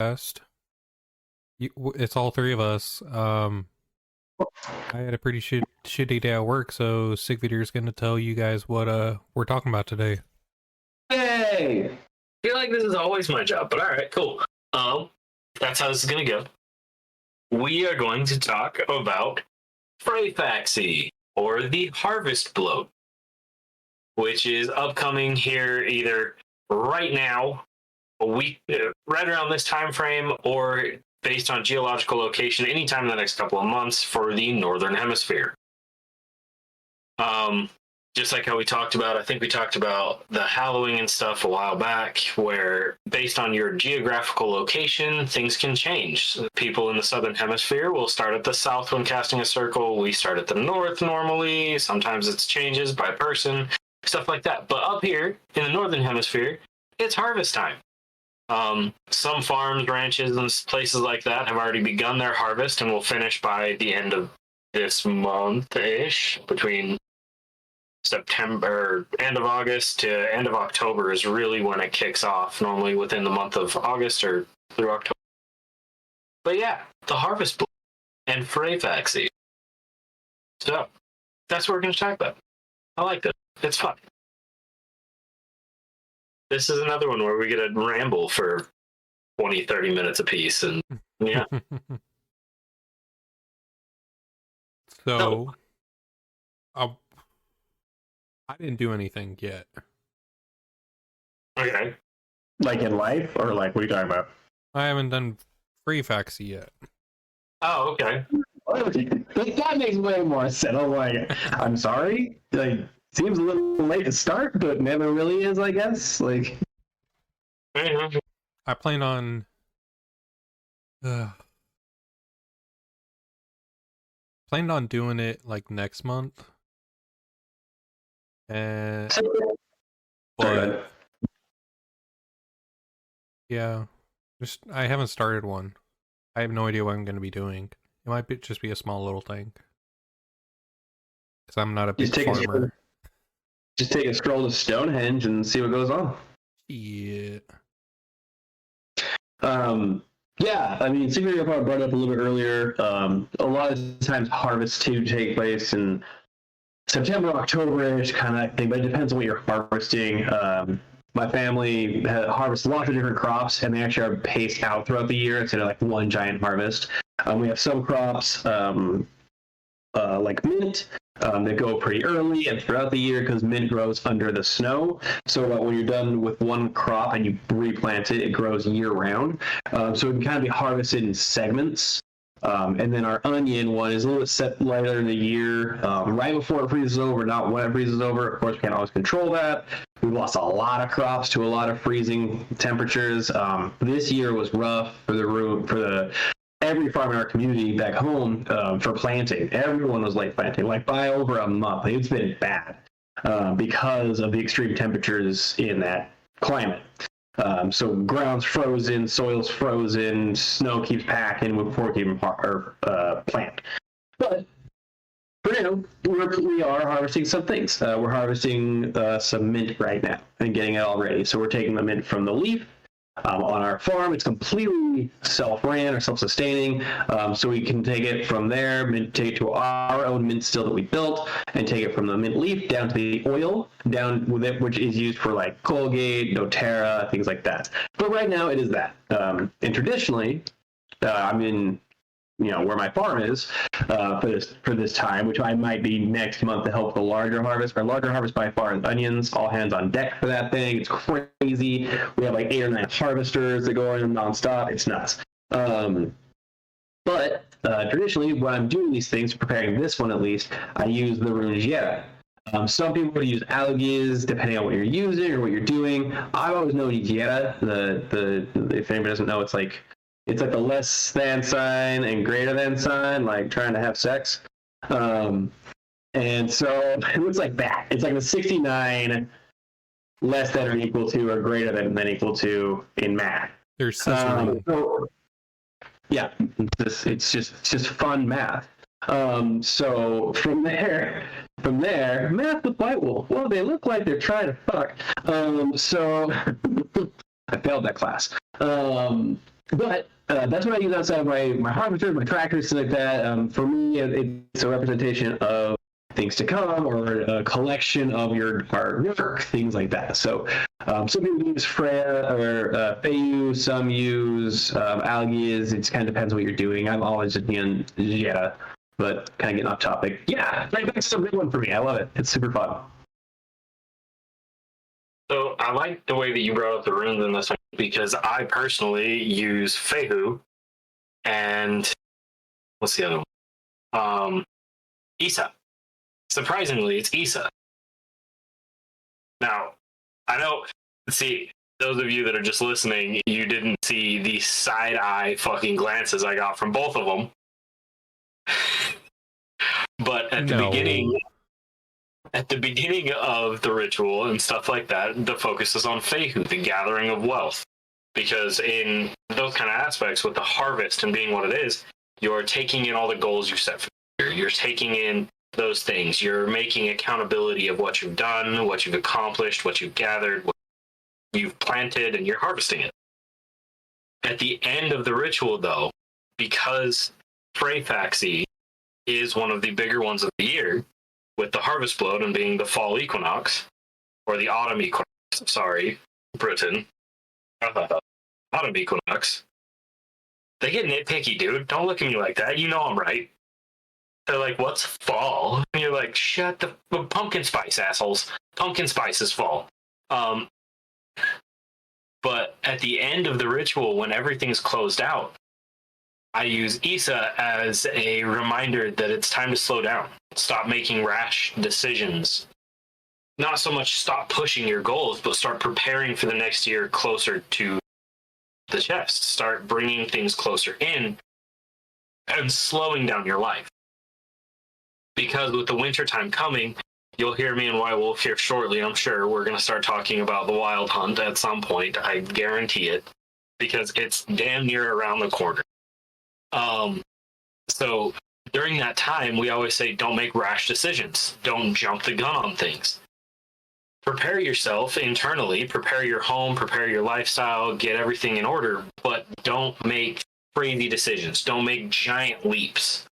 Best. It's all three of us. I had a pretty shitty day at work, so Sigvidir's going to tell you guys what we're talking about today. Yay! I feel like this is always my job, but all right, cool. That's how this is going to go. We are going to talk about Freyfaxi, or the Harvest Bloat, which is upcoming here either right now, a week, right around this time frame, or based on geological location, anytime in the next couple of months for the Northern Hemisphere. Just like how we talked about, I think we talked about the hallowing and stuff a while back, where based on your geographical location, things can change. People in the Southern Hemisphere will start at the south when casting a circle. We start at the north normally. Sometimes it changes by person, stuff like that. But up here in the Northern Hemisphere, it's harvest time. Some farms, ranches, and places like that have already begun their harvest and will finish by the end of this month-ish. Between September, end of August to end of October is really when it kicks off, normally within the month of August or through October. But yeah, the Harvest Bloat and Freyfaxi. So, that's what we're going to talk about. I like this. It's fun. This is another one where we get to ramble for 20, 30 minutes apiece, and yeah. So, I didn't do anything yet. Okay. Like in life, or like, what are you talking about? I haven't done Freyfaxi yet. Oh, okay. That makes way more sense. I'm like, I'm sorry? Like, seems a little late to start, but never really is, I guess. Like, I plan on doing it like next month. But yeah, I haven't started one. I have no idea what I'm going to be doing. It might just be a small little thing. Because I'm not a big farmer. Just take a stroll to Stonehenge and see what goes on. Yeah. Yeah, I mean, Secret probably brought it up a little bit earlier. A lot of times harvests too take place in September, October-ish kind of thing, but it depends on what you're harvesting. My family harvests lots of different crops, and they actually are paced out throughout the year instead of like one giant harvest. We have some crops like mint that go pretty early and throughout the year because mint grows under the snow. So when you're done with one crop and you replant it, it grows year-round. So it can kind of be harvested in segments. And then our onion one is a little bit set later in the year, right before it freezes over, not when it freezes over. Of course, we can't always control that. We've lost a lot of crops to a lot of freezing temperatures. This year was rough for every farm in our community back home for planting. Everyone was late planting, like by over a month. It's been bad because of the extreme temperatures in that climate. So ground's frozen, soil's frozen, snow keeps packing before we even plant. But for now, we are harvesting some things. We're harvesting some mint right now and getting it all ready. So we're taking the mint from the leaf. On our farm, it's completely self-ran or self-sustaining, so we can take it from there, take it to our own mint still that we built, and take it from the mint leaf down to the oil, down with it, which is used for like Colgate, doTERRA, things like that. But right now, it is that. And traditionally, I'm in, where my farm is for this time, which I might be next month to help the larger harvest. Our larger harvest by far is onions, all hands on deck for that thing. It's crazy. We have like 8 or 9 harvesters that go in nonstop. It's nuts. But traditionally, when I'm doing these things, preparing this one at least, I use the Rungiera. Some people would use Algiz, depending on what you're using or what you're doing. I've always known Giera. If anybody doesn't know, it's like the less than sign and greater than sign, like trying to have sex. And so it looks like that. It's like the 69 less than or equal to or greater than equal to in math. There's sesame. Yeah, it's just fun math. So from there, math with white wool. Well, they look like they're trying to fuck. So I failed that class. But that's what I use outside of my harvester, my tractors, things like that. For me, it's a representation of things to come or a collection of your hard work, things like that. So some people use Freya or Feyu, some use Algiz. It just kind of depends what you're doing. I'm always just being Jetta, but kind of getting off topic. Yeah, Freyfaxi a big one for me. I love it. It's super fun. So I like the way that you brought up the runes in this one because I personally use Fehu and what's the other one? Isa. Surprisingly, it's Isa. Now, I know, see, those of you that are just listening, you didn't see the side-eye fucking glances I got from both of them. But at the beginning of the ritual and stuff like that, the focus is on Fehu, the gathering of wealth. Because in those kind of aspects, with the harvest and being what it is, you're taking in all the goals you set for the year. You're taking in those things. You're making accountability of what you've done, what you've accomplished, what you've gathered, what you've planted, and you're harvesting it. At the end of the ritual, though, because Freyfaxi is one of the bigger ones of the year, with the harvest bloat and being the fall equinox, or the autumn equinox, sorry, Britain, autumn equinox, they get nitpicky, dude. Don't look at me like that. You know I'm right. They're like, what's fall? And you're like, shut the pumpkin spice, assholes. Pumpkin spice is fall. But at the end of the ritual, when everything's closed out, I use Isa as a reminder that it's time to slow down. Stop making rash decisions. Not so much stop pushing your goals, but start preparing for the next year closer to the chest. Start bringing things closer in and slowing down your life. Because with the winter time coming, you'll hear me and White Wolf here shortly. I'm sure we're going to start talking about the wild hunt at some point. I guarantee it, because it's damn near around the corner. So during that time, we always say, don't make rash decisions. Don't jump the gun on things. Prepare yourself internally, prepare your home, prepare your lifestyle, get everything in order, but don't make crazy decisions. Don't make giant leaps.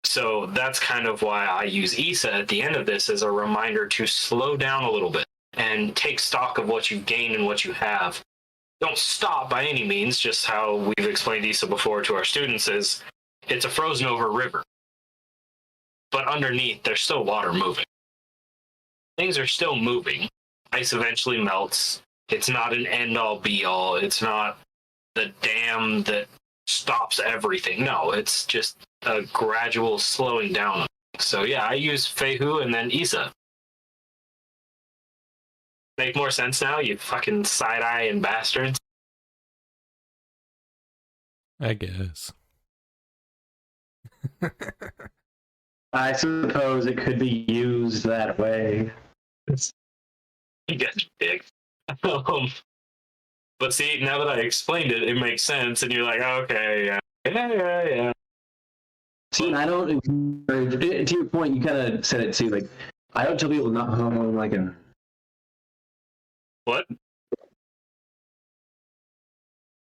So that's kind of why I use Isa at the end of this as a reminder to slow down a little bit and take stock of what you've gained and what you have. Don't stop by any means, just how we've explained Isa before to our students is it's a frozen over river. But underneath, there's still water moving. Things are still moving. Ice eventually melts. It's not an end-all be-all. It's not the dam that stops everything. No, it's just a gradual slowing down. So yeah, I use Fehu and then Isa. Make more sense now, you fucking side-eyeing bastards? I guess. I suppose it could be used that way. You guys are dicks. But see, now that I explained it, it makes sense, and you're like, okay, yeah. See, and I don't, to your point, you kind of said it too, like, I don't tell people not home like a... What?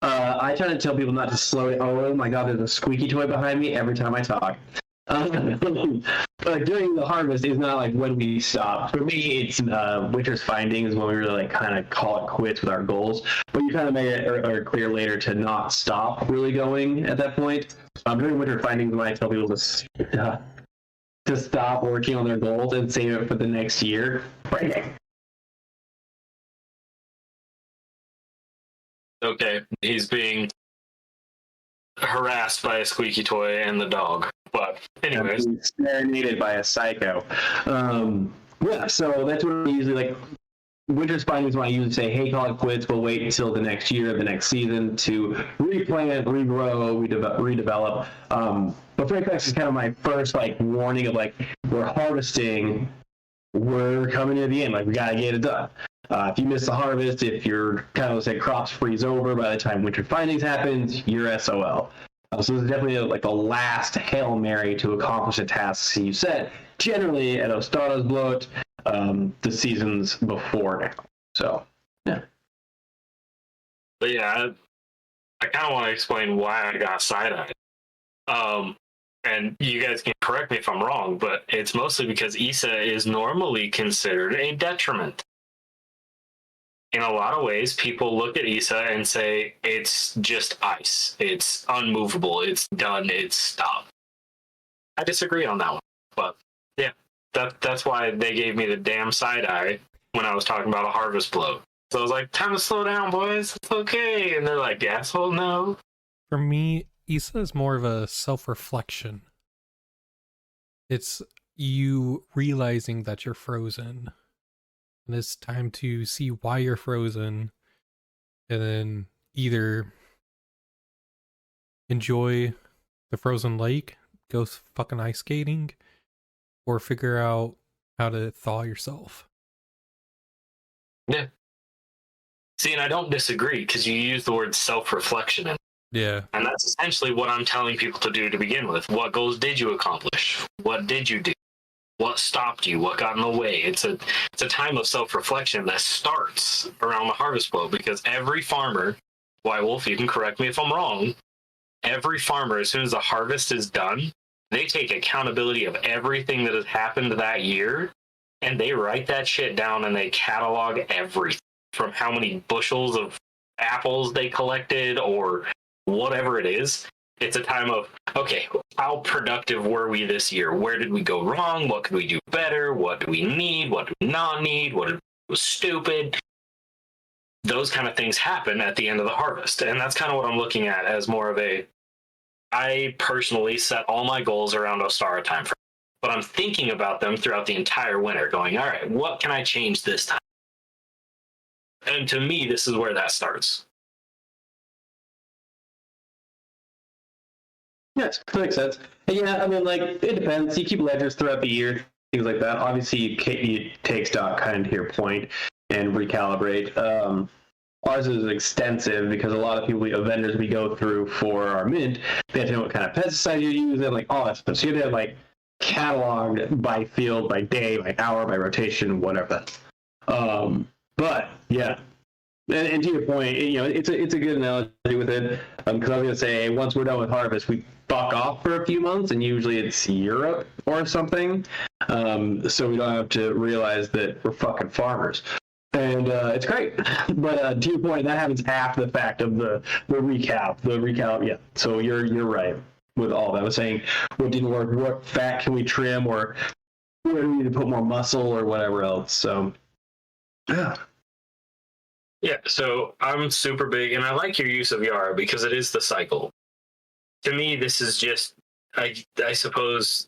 I try to tell people not to slow it. Oh my god, there's a squeaky toy behind me every time I talk. But during the harvest is not like when we stop. For me, it's winter's findings when we really like kind of call it quits with our goals. But you kind of made it or clear later to not stop really going at that point. During winter findings, when I tell people to stop working on their goals and save it for the next year. Right. Okay, he's being harassed by a squeaky toy and the dog. But anyways, serenaded by a psycho. Yeah, so that's what I usually like. Winter's findings when I usually say, "Hey, call it quits. We'll wait until the next year, the next season to replant, regrow, redevelop." But Freyfaxi is kind of my first like warning of like we're harvesting, we're coming near the end. Like we gotta get it done. If you miss the harvest, if your kind of say crops freeze over by the time winter findings happens, you're SOL. So this is definitely like the last Hail Mary to accomplish the tasks you set, generally at Ostara's bloat, the seasons before now. So, yeah. But yeah, I kind of want to explain why I got side-eyed. And you guys can correct me if I'm wrong, but it's mostly because ISA is normally considered a detriment. In a lot of ways, people look at ISA and say it's just ice. It's unmovable. It's done. It's stopped. I disagree on that one. But yeah, that's why they gave me the damn side eye when I was talking about a harvest blow. So I was like, time to slow down, boys. It's okay. And they're like, asshole, no. For me, ISA is more of a self-reflection. It's you realizing that you're frozen. And it's time to see why you're frozen. And then either enjoy the frozen lake, go fucking ice skating, or figure out how to thaw yourself. Yeah. See, and I don't disagree because you use the word self-reflection, Yeah. and that's essentially what I'm telling people to do to begin with. What goals did you accomplish? What did you do? What stopped you? What got in the way? It's a time of self-reflection that starts around the harvest blow, because every farmer, White Wolf, you can correct me if I'm wrong, every farmer, as soon as the harvest is done, they take accountability of everything that has happened that year, and they write that shit down and they catalog everything, from how many bushels of apples they collected or whatever it is. It's a time of, okay, how productive were we this year? Where did we go wrong? What could we do better? What do we need? What do we not need? What was stupid? Those kind of things happen at the end of the harvest. And that's kind of what I'm looking at as more of a, I personally set all my goals around Ostara time frame, but I'm thinking about them throughout the entire winter, going, all right, what can I change this time? And to me, this is where that starts. Yes, that makes sense. And yeah, I mean, like, it depends. You keep ledgers throughout the year, things like that. Obviously, you take stock kind of to your point and recalibrate. Ours is extensive because a lot of people, vendors we go through for our mint, they have to know what kind of pesticide you're using, like all that stuff. So you have to have, like, cataloged by field, by day, by hour, by rotation, whatever. But yeah, and to your point, it's a good analogy with it, because I was gonna say once we're done with harvest, we fuck off for a few months, and usually it's Europe or something, so we don't have to realize that we're fucking farmers, and it's great. But to your point, that happens after the fact of the recap. Yeah. So you're right with all that. I was saying what didn't work, what fat can we trim, or where do we need to put more muscle or whatever else. So yeah. Yeah, so I'm super big, and I like your use of Yara because it is the cycle. To me, this is just, I suppose,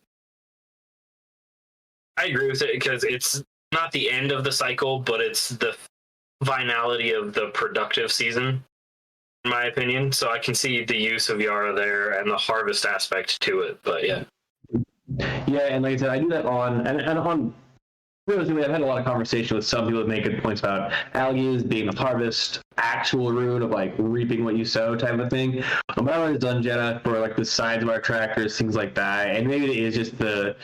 I agree with it because it's not the end of the cycle, but it's the finality of the productive season, in my opinion. So I can see the use of Yara there and the harvest aspect to it, but yeah. Yeah, and like I said, I do that on, and on, realistically, I've had a lot of conversation with some people that make good points about algae being the harvest actual route of like reaping what you sow type of thing. But I've always done Jetta for like the sides of our tractors, things like that. And maybe it is just the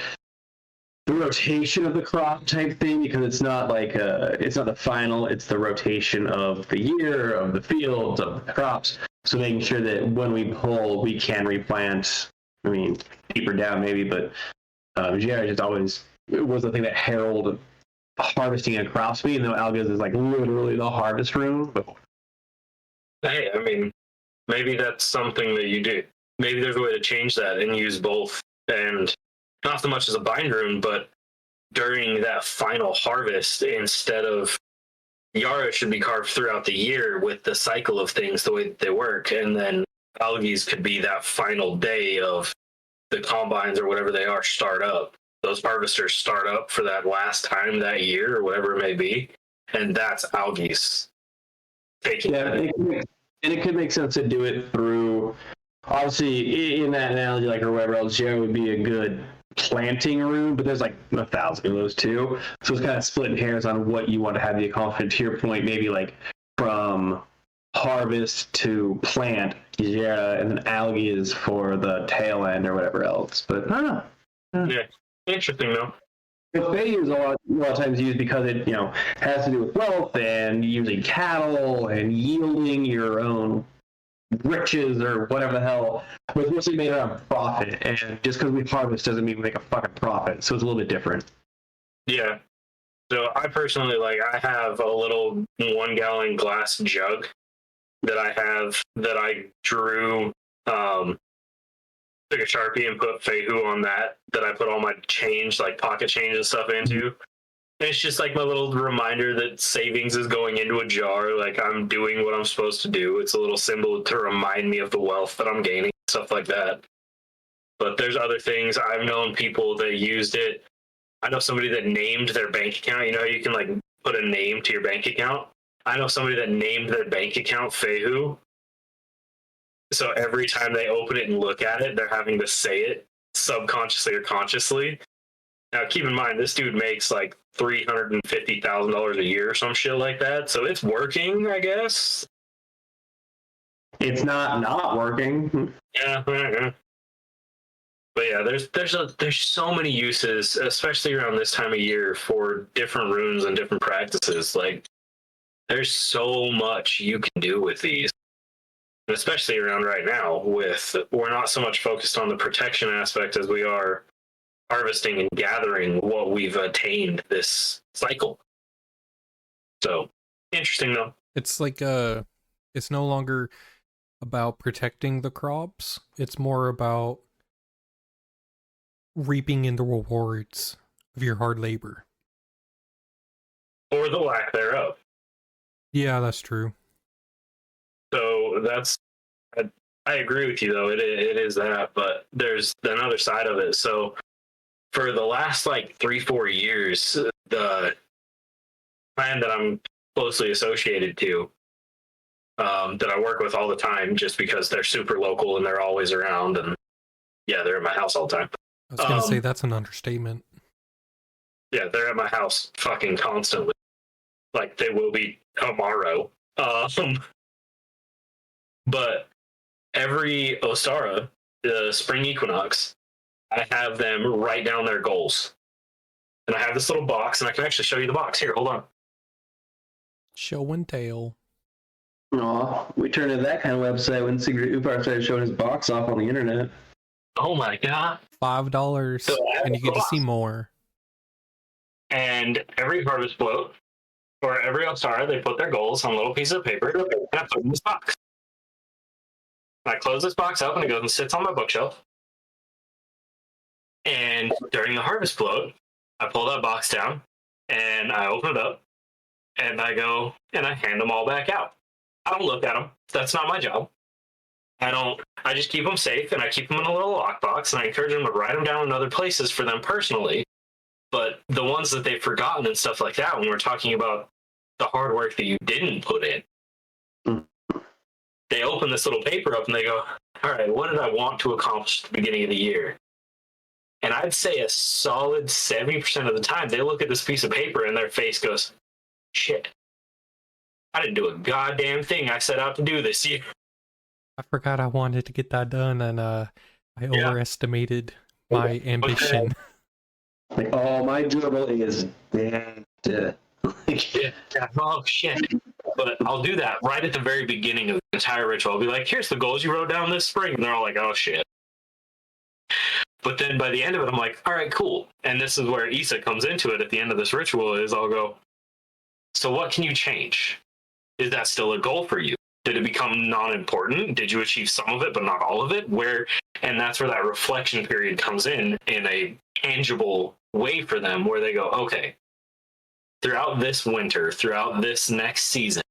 rotation of the crop type thing, because it's not like it's not the final, it's the rotation of the year, of the fields, of the crops. So making sure that when we pull, we can replant. I mean, deeper down maybe, but Jetta just always was the thing that heralded harvesting and crops me, even though algas is like literally the harvest room. But Hey, I mean, maybe that's something that you do. Maybe there's a way to change that and use both, and not so much as a bind room, but during that final harvest, instead of Yara should be carved throughout the year with the cycle of things the way that they work, and then algae could be that final day of the combines or whatever they are start up. Those harvesters start up for that last time that year or whatever it may be, and that's algae's taking yeah, that. it could make sense to do it through, obviously in that analogy, like or whatever else, Jetta would be a good planting room, but there's like 1,000 of those too. So it's kind of splitting hairs on what you want to have the accomplishment. To your point, maybe like from harvest to plant, Jetta, and then algae is for the tail end or whatever else. But I don't know. Yeah. Interesting though. The failure is a lot of times used because it has to do with wealth and usually cattle and yielding your own riches or whatever the hell, but it's mostly made around profit. And just because we harvest doesn't mean we make a fucking profit. So it's a little bit different. Yeah. So I personally, like, I have a little 1 gallon glass jug that I drew, took a Sharpie and put Fehu on that I put all my change, like pocket change and stuff into. And it's just like my little reminder that savings is going into a jar. Like, I'm doing what I'm supposed to do. It's a little symbol to remind me of the wealth that I'm gaining, stuff like that. But there's other things. I've known people that used it. I know somebody that named their bank account. You know, you can like put a name to your bank account. I know somebody that named their bank account Fehu. So every time they open it and look at it, they're having to say it subconsciously or consciously. Now, keep in mind, this dude makes like $350,000 a year or some shit like that. So it's working, I guess. It's not working. Yeah. But yeah, there's so many uses, especially around this time of year, for different runes and different practices. Like, there's so much you can do with these. Especially around right now, we're not so much focused on the protection aspect as we are harvesting and gathering what we've attained this cycle. So interesting though. It's like it's no longer about protecting the crops. It's more about reaping in the rewards of your hard labor. Or the lack thereof. Yeah, that's true. So I agree with you though. It is that, but there's another side of it. So for the last like 3-4 years, the plan that I'm closely associated to, that I work with all the time, just because they're super local and they're always around, and yeah, they're at my house all the time. I was gonna say that's an understatement. Yeah, they're at my house fucking constantly. Like they will be tomorrow. But every Ostara, the spring equinox, I have them write down their goals. And I have this little box, and I can actually show you the box. Here, hold on. Show and tell. Aw, we turned into that kind of website when Secret Upar started showing his box off on the internet. Oh my god. $5, So and you get to see more. And every harvest float, or every Ostara, they put their goals on a little piece of paper, and I put them in this box. I close this box up, and it goes and sits on my bookshelf. And during the harvest float, I pull that box down, and I open it up, and I go, and I hand them all back out. I don't look at them. That's not my job. I just keep them safe, and I keep them in a little lockbox, and I encourage them to write them down in other places for them personally. But the ones that they've forgotten and stuff like that, when we're talking about the hard work that you didn't put in, they open this little paper up and they go, all right, what did I want to accomplish at the beginning of the year? And I'd say a solid 70% of the time, they look at this piece of paper and their face goes, shit, I didn't do a goddamn thing I set out to do this year. I forgot I wanted to get that done, and I overestimated my ambition. Like, oh, my durable is dead. Oh, shit. But I'll do that right at the very beginning of the entire ritual. I'll be like, here's the goals you wrote down this spring. And they're all like, oh, shit. But then by the end of it, I'm like, all right, cool. And this is where Issa comes into it at the end of this ritual is I'll go, so what can you change? Is that still a goal for you? Did it become non-important? Did you achieve some of it, but not all of it? And that's where that reflection period comes in a tangible way for them where they go, okay, throughout this winter, throughout this next season,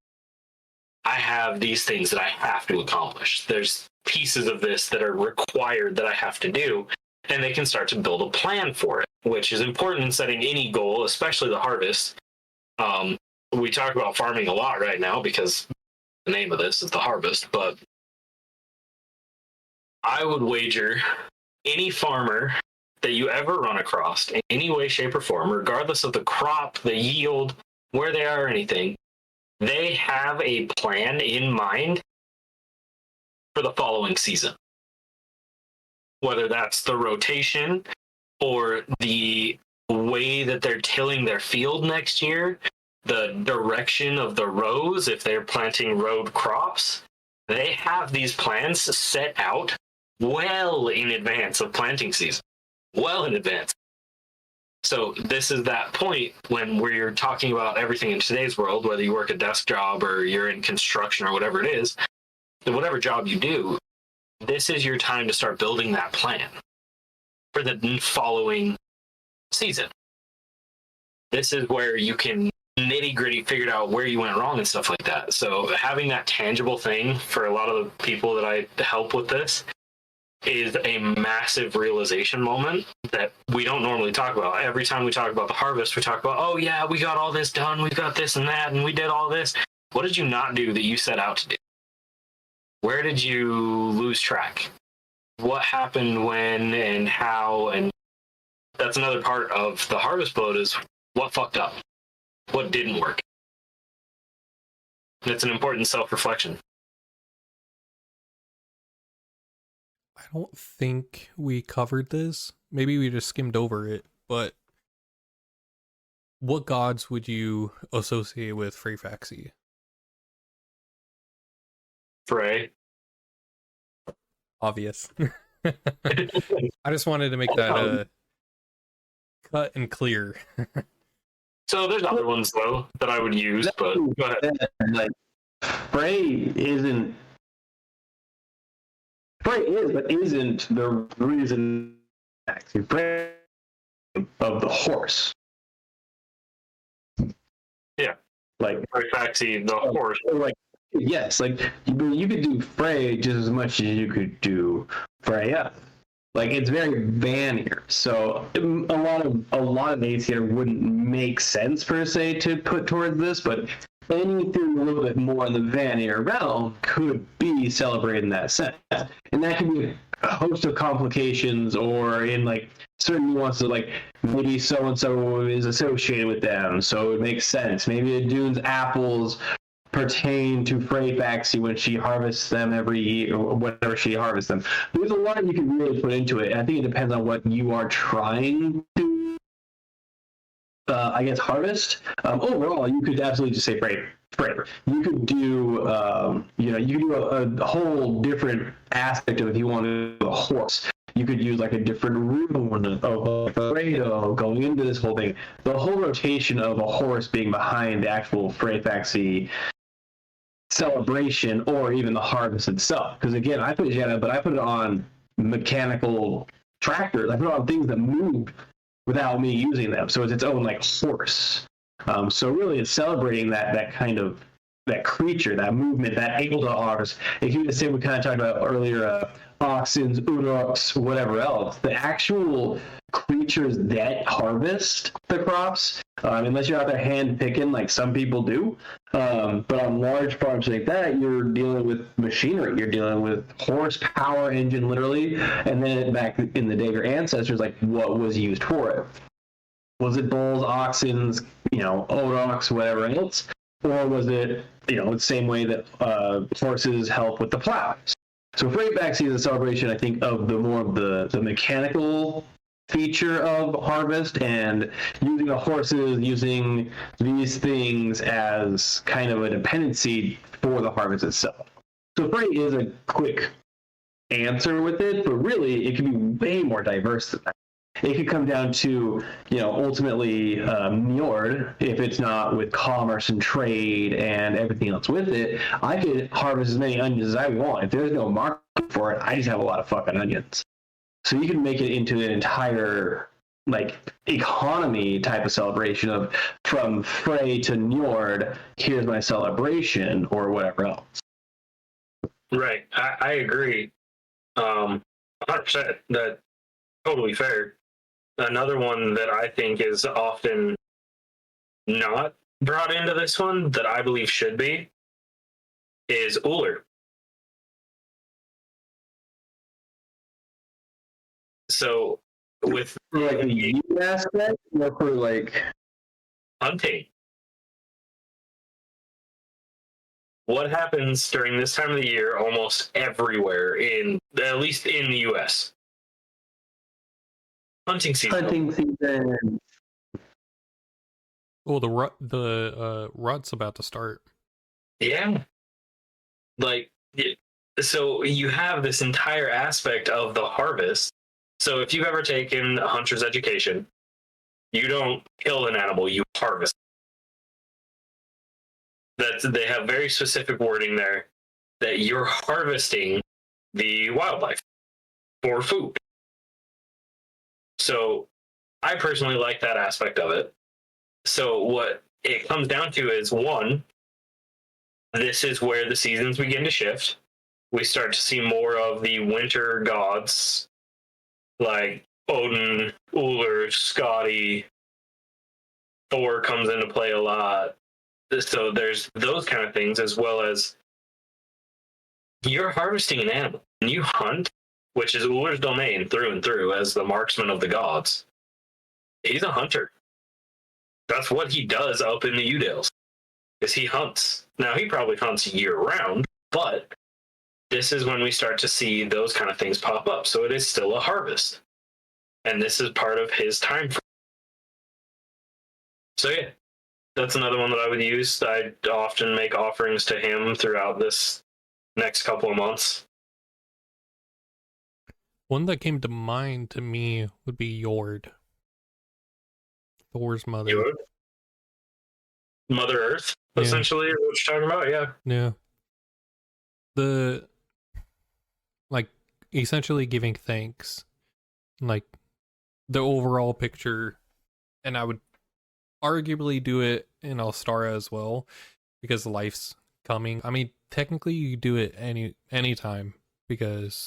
I have these things that I have to accomplish. There's pieces of this that are required that I have to do, and they can start to build a plan for it, which is important in setting any goal, especially the harvest. We talk about farming a lot right now because the name of this is the harvest, but I would wager any farmer that you ever run across in any way, shape, or form, regardless of the crop, the yield, where they are, or anything, they have a plan in mind for the following season. Whether that's the rotation or the way that they're tilling their field next year, the direction of the rows, if they're planting road crops, They have these plans set out well in advance of planting season. Well in advance. So this is that point when we're talking about everything in today's world, whether you work a desk job or you're in construction or whatever it is, whatever job you do, this is your time to start building that plan for the following season. This is where you can nitty gritty figure out where you went wrong and stuff like that. So having that tangible thing for a lot of the people that I help with this is a massive realization moment that we don't normally talk about. Every time we talk about the harvest, we talk about, oh yeah, we got all this done, we got this and that, and we did all this. What did you not do that you set out to do? Where did you lose track? What happened when and how? And that's another part of the harvest bloat is what fucked up? What didn't work? And it's an important self-reflection. I don't think we covered this. Maybe we just skimmed over it, but what gods would you associate with Freyfaxi? Frey. Obvious. I just wanted to make that cut and clear. So there's other ones though that I would use, but go ahead. Like Frey isn't. Frey is, but isn't the reason. Frey of the horse. Yeah. Like Freyfaxi, the horse. Like yes, like you could do Frey just as much as you could do Freya. Like it's very Vanir, so a lot of names here wouldn't make sense per se to put towards this, but anything a little bit more in the Vanir realm could be celebrated in that sense, and that can be a host of complications or in like certain nuances, like maybe so and so is associated with them, so it makes sense. Maybe a dude's apples pertain to Freyfaxi when she harvests them every year, or whenever she harvests them. There's a lot you can really put into it. I think it depends on what you are trying to, I guess, harvest. Overall, you could absolutely just say Frey. You could do, you could do a whole different aspect of if you wanted a horse. You could use like a different rune of Fredo going into this whole thing. The whole rotation of a horse being behind the actual Freyfaxi celebration or even the harvest itself. Because again, I put Jenna, but I put it on mechanical tractors. I put it on things that move without me using them. So it's its own like horse. So really it's celebrating that kind of that creature, that movement, that able to harvest. If you just say we kind of talked about earlier, oxens, uruks, whatever else, the actual creatures that harvest the crops, unless you're out there hand picking like some people do, but on large farms like that, you're dealing with machinery, you're dealing with horsepower engine literally, and then back in the day, your ancestors, like what was used for it? Was it bulls, oxens, uruks, whatever else? Or was it, the same way that horses help with the plows? So Freyfaxi is a celebration, I think, of the mechanical feature of harvest and using the horses, using these things as kind of a dependency for the harvest itself. So Frey is a quick answer with it, but really it can be way more diverse than that. It could come down to, ultimately Njord, if it's not with commerce and trade and everything else with it. I could harvest as many onions as I want. If there's no market for it, I just have a lot of fucking onions. So you can make it into an entire, like, economy type of celebration of from Frey to Njord, here's my celebration, or whatever else. Right. I agree. 100%. That's totally fair. Another one that I think is often not brought into this one that I believe should be is Uller. So with for like the you aspect or for like hunting, what happens during this time of the year almost everywhere at least in the US? Hunting season. Oh, the rut's about to start. Yeah. Like So you have this entire aspect of the harvest. So if you've ever taken a hunter's education, you don't kill an animal, you harvest. They have very specific wording there that you're harvesting the wildlife for food. So I personally like that aspect of it. So what it comes down to is, one, this is where the seasons begin to shift. We start to see more of the winter gods like Odin, Uller, Skadi. Thor comes into play a lot. So there's those kind of things, as well as you're harvesting an animal and you hunt, which is Uller's domain through and through as the marksman of the gods. He's a hunter. That's what he does up in the Udales, is he hunts. Now, he probably hunts year-round, but this is when we start to see those kind of things pop up. So it is still a harvest. And this is part of his time frame. So yeah, that's another one that I would use. I often make offerings to him throughout this next couple of months. One that came to mind to me would be Jord. Thor's mother. Jord? Mother Earth, essentially, what you're talking about, yeah. Yeah. Essentially giving thanks. Like, the overall picture, and I would arguably do it in Alstara as well, because life's coming. I mean, technically you do it anytime, because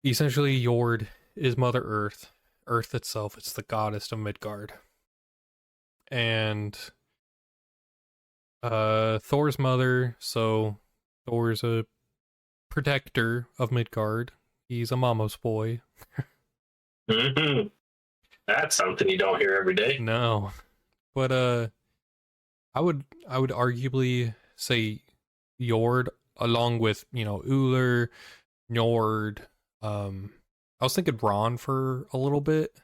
essentially Jord is Mother Earth. Earth itself, it's the goddess of Midgard. And Thor's mother, so Thor's a protector of Midgard. He's a mama's boy. Mm-hmm. That's something you don't hear every day. No. But I would arguably say Jord, along with, Uller, Njord. I was thinking Ron for a little bit.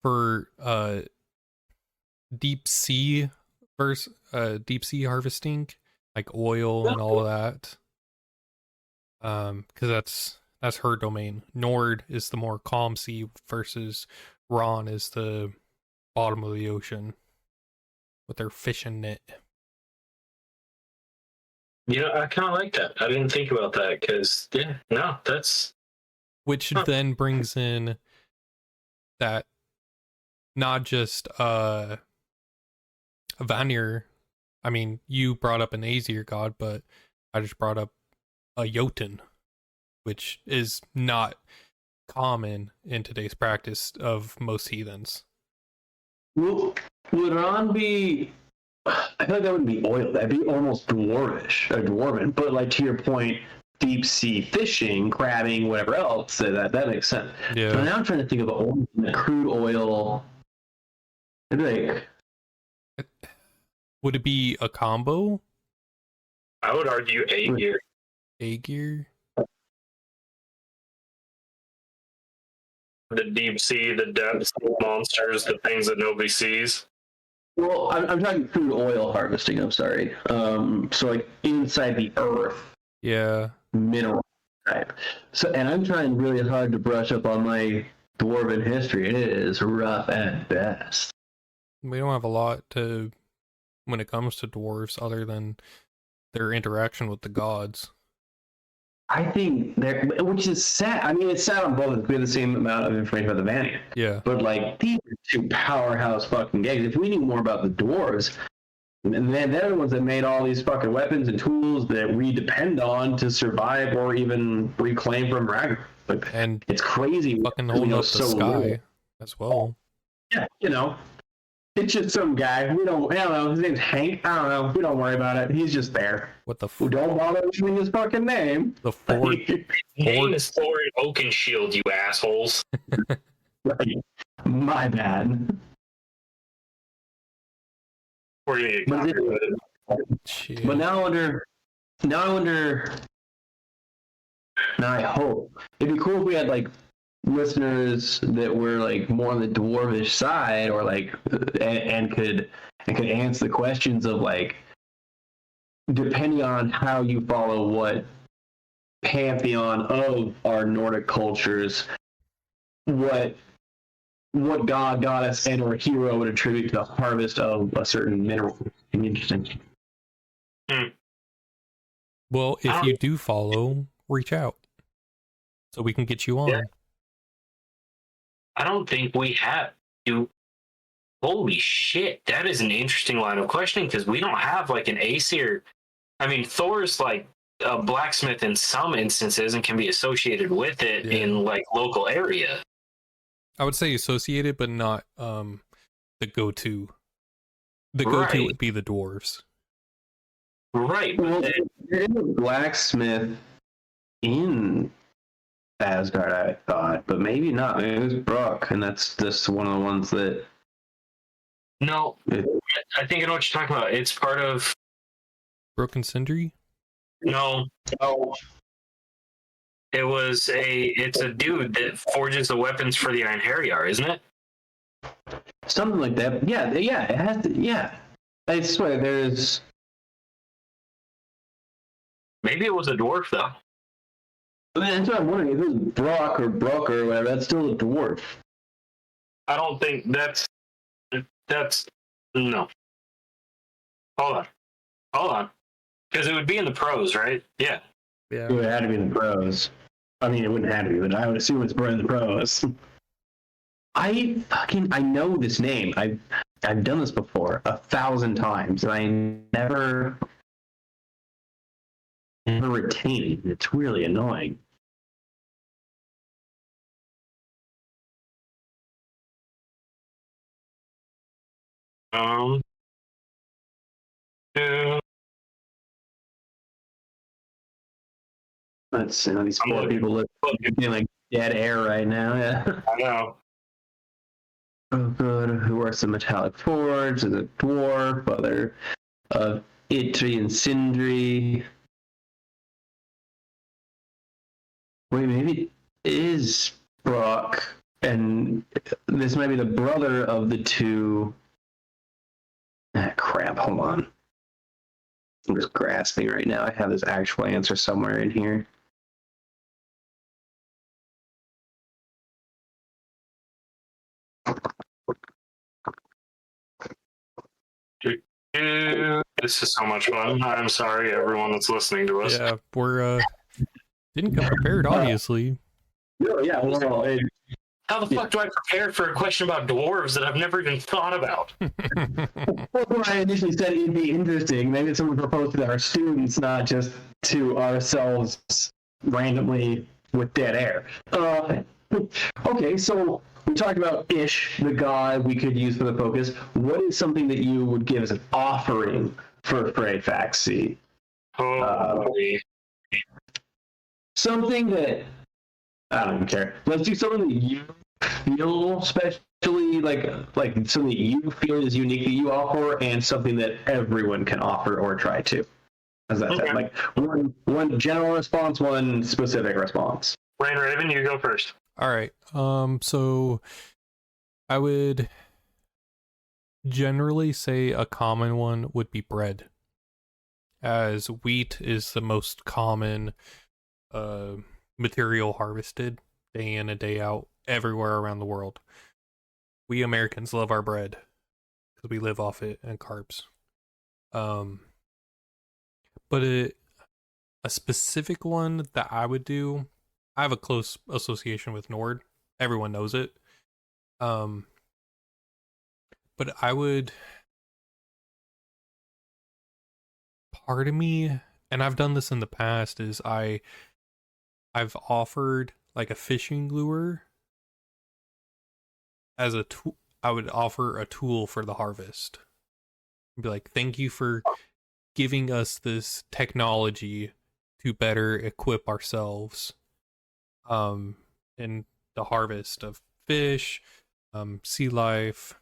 For deep sea harvesting, like oil and all of that. Because that's her domain. Nord is the more calm sea versus Ron is the bottom of the ocean with their fishing net. I kind of like that. I didn't think about that because, that's... Which then brings in that not just Vanir. I mean, you brought up an Aesir god, but I just brought up a Jotun, which is not common in today's practice of most heathens. Would Ron be... I feel like that wouldn't be oil. That'd be almost dwarven. But like to your point, deep sea fishing, crabbing, whatever else, that makes sense. Yeah. So now I'm trying to think of oil, crude oil. It'd be like... Would it be a combo? I would argue Aegir. Aegir? The deep sea, the depths, the monsters, the things that nobody sees. Well, I'm talking crude oil harvesting, I'm sorry. So like inside the earth. Yeah. Mineral type. So, and I'm trying really hard to brush up on my dwarven history. It is rough at best. We don't have a lot when it comes to dwarves other than their interaction with the gods. I think which is sad. I mean, it's sad on both. We have the same amount of information about the Vanir. Yeah. But like, these are two powerhouse fucking gangs. If we knew more about the dwarves, and then they're the ones that made all these fucking weapons and tools that we depend on to survive or even reclaim from Ragnarok. And it's crazy. Fucking holding up the sky as well. Yeah, it's just some guy. I don't know. His name's Hank. I don't know. We don't worry about it. He's just there. What the We don't bother using his fucking name. The Ford. Name is Thor Oakenshield, you assholes. Right. My bad. We're gonna get copyrighted. But now I wonder. Now I hope it'd be cool if we had like listeners that were like more on the dwarvish side, or like and could answer the questions of like depending on how you follow what pantheon of our Nordic cultures, what god, goddess, and or hero would attribute to the harvest of a certain mineral. Interesting. Well, if you do follow, reach out so we can get you on. Yeah. I don't think we have you. Holy shit, that is an interesting line of questioning because we don't have like an Aesir. I mean, Thor's like a blacksmith in some instances and can be associated with it in like local area. I would say associated, but not the go-to. The go-to would be the dwarves. Right. Well, there is a blacksmith in Asgard, I thought, but maybe not. Maybe it was Brock, and that's just one of the ones that. No, I think I know what you're talking about. It's part of Broken Sindri? No. It's a dude that forges the weapons for the Einherjar, isn't it? Something like that. Yeah, it has to, yeah. I swear, there's... Maybe it was a dwarf, though. That's what I'm wondering. If it was Brock or whatever, that's still a dwarf. I don't think that's... No. Hold on. Because it would be in the pros, right? Yeah. It would have to be in the pros. I mean, it wouldn't have to be, but I would assume it's in the pros. I know this name. I've done this before 1,000 times, and I never retain. It's really annoying. Yeah. Let's see. These poor people look like dead air right now. Yeah. I know. Oh, good. Who are some metallic forge? Is a dwarf. Other Itri and Sindri. Wait, maybe it is Brock, and this might be the brother of the two. Crap, hold on. I'm just grasping right now. I have this actual answer somewhere in here. This is so much fun. I'm sorry, everyone that's listening to us. Yeah, we're didn't come prepared, obviously. Yeah, well, how the fuck do I prepare for a question about dwarves that I've never even thought about? Well, when I initially said it'd be interesting, maybe someone proposed to our students, not just to ourselves randomly with dead air. Okay, so we talked about Ish, the god we could use for the focus. What is something that you would give as an offering for Freyfaxi? Something that I don't even care. Let's do something that you feel specially like something that you feel is unique that you offer, and something that everyone can offer or try to. How's that sound? Like one general response, one specific response. Rain Raven, you go first. All right. So I would generally say a common one would be bread, as wheat is the most common material harvested day in and day out everywhere around the world. We Americans love our bread because we live off it and carbs. But a specific one that I would do, I have a close association with Nord. Everyone knows it. But I would, part of me, and I've done this in the past, is I've offered like a fishing lure as a tool. I would offer a tool for the harvest. Be like, thank you for giving us this technology to better equip ourselves in the harvest of fish, sea life.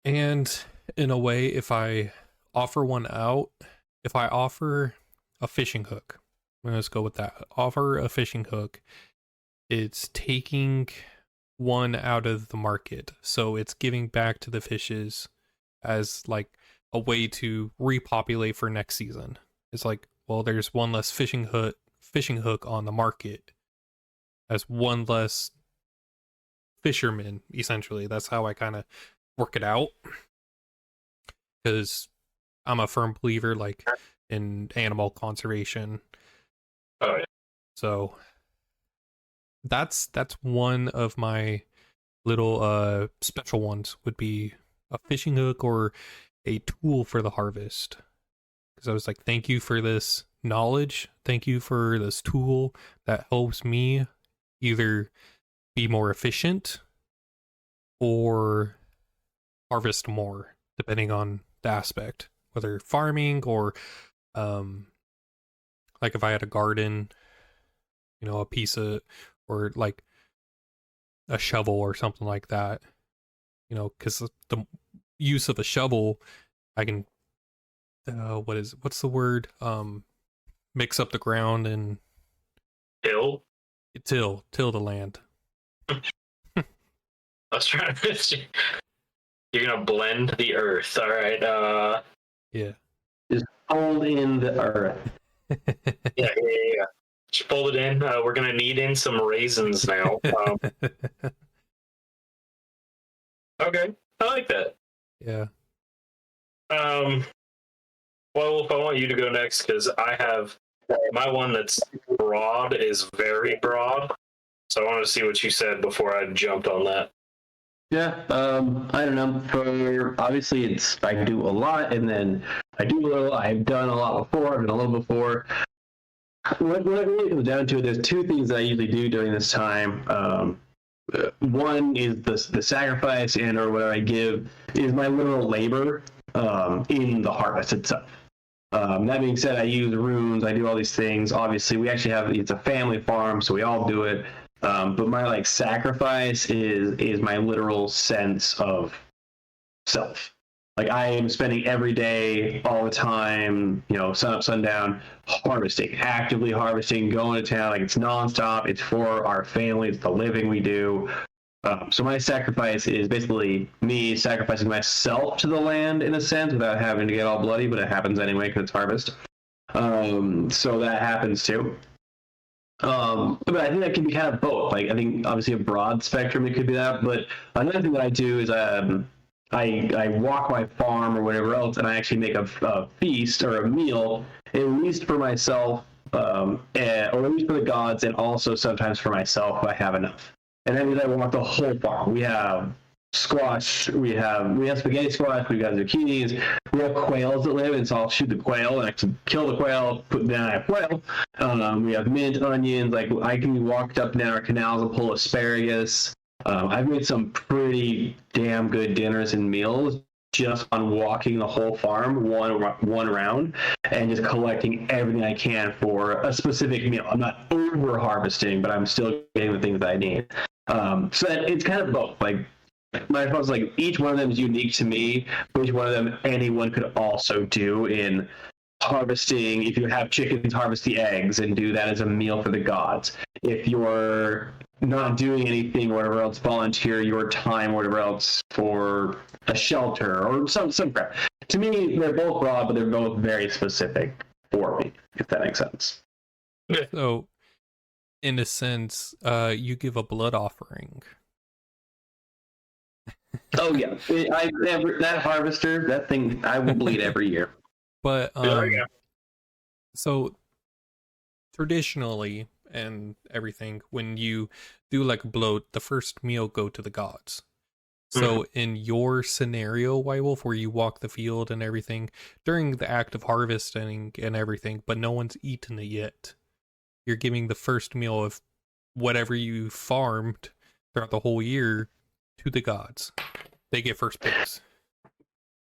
And in a way, if I offer one out, if I offer a fishing hook, let's go with that. Offer a fishing hook. It's taking one out of the market. So it's giving back to the fishes as like a way to repopulate for next season. It's like, well, there's one less fishing hook on the market. As one less fisherman, essentially. That's how I kind of work it out. Because I'm a firm believer, like, in animal conservation. Oh yeah. So that's one of my little special ones, would be a fishing hook or a tool for the harvest. Because I was like, thank you for this knowledge. Thank you for this tool that helps me either be more efficient or harvest more, depending on the aspect, whether farming or like if I had a garden, a piece of, or like a shovel or something like that, because the use of a shovel, I can what's the word, mix up the ground and Till the land. I was trying to. You're gonna blend the earth. All right. Yeah. Just hold in the earth. Yeah. Just fold it in. We're gonna need in some raisins now. Okay, I like that. Yeah. Well, if I want you to go next, because I have my one that's broad is very broad. So I wanted to see what you said before I jumped on that. Yeah, I don't know. For obviously, I do a lot, and then I do a little. I've done a lot before. I've done a little before. What it really comes down to, there's two things that I usually do during this time. One is the sacrifice, and or whatever I give is my literal labor in the harvest itself. That being said, I use runes. I do all these things. Obviously, we actually it's a family farm, so we all do it. But my sacrifice is my literal sense of self. Like, I am spending every day, all the time, sun up, sundown, harvesting, actively harvesting, going to town. Like, it's nonstop. It's for our family. It's the living we do. So my sacrifice is basically me sacrificing myself to the land, in a sense, without having to get all bloody, but it happens anyway because it's harvest. So that happens too. But I think that can be kind of both. Like, I think obviously a broad spectrum, it could be that. But another thing that I do is I walk my farm or whatever else, and I actually make a feast or a meal, at least for myself, or at least for the gods, and also sometimes for myself if I have enough. And that means I walk the whole farm. We have squash, we have spaghetti squash, we got zucchinis, we have quails that live, and so I'll shoot the quail and I can kill the quail, then I have quail. We have mint, onions, like I can walk up and down our canals and pull asparagus. I've made some pretty damn good dinners and meals just on walking the whole farm one round and just collecting everything I can for a specific meal. I'm not over harvesting, but I'm still getting the things that I need. So that it's kind of both. Like, my response is like, each one of them is unique to me, but each one of them anyone could also do in harvesting. If you have chickens, harvest the eggs and do that as a meal for the gods. If you're not doing anything or whatever else, volunteer your time or whatever else for a shelter or some crap. To me, they're both broad, but they're both very specific for me, if that makes sense. So, in a sense, you give a blood offering. Oh yeah, that harvester, that thing, I will bleed every year. But so traditionally and everything, when you do like a bloat, the first meal go to the gods. So in your scenario, White Wolf, where you walk the field and everything during the act of harvesting and everything, but no one's eaten it yet, you're giving the first meal of whatever you farmed throughout the whole year to the gods. They get first picks.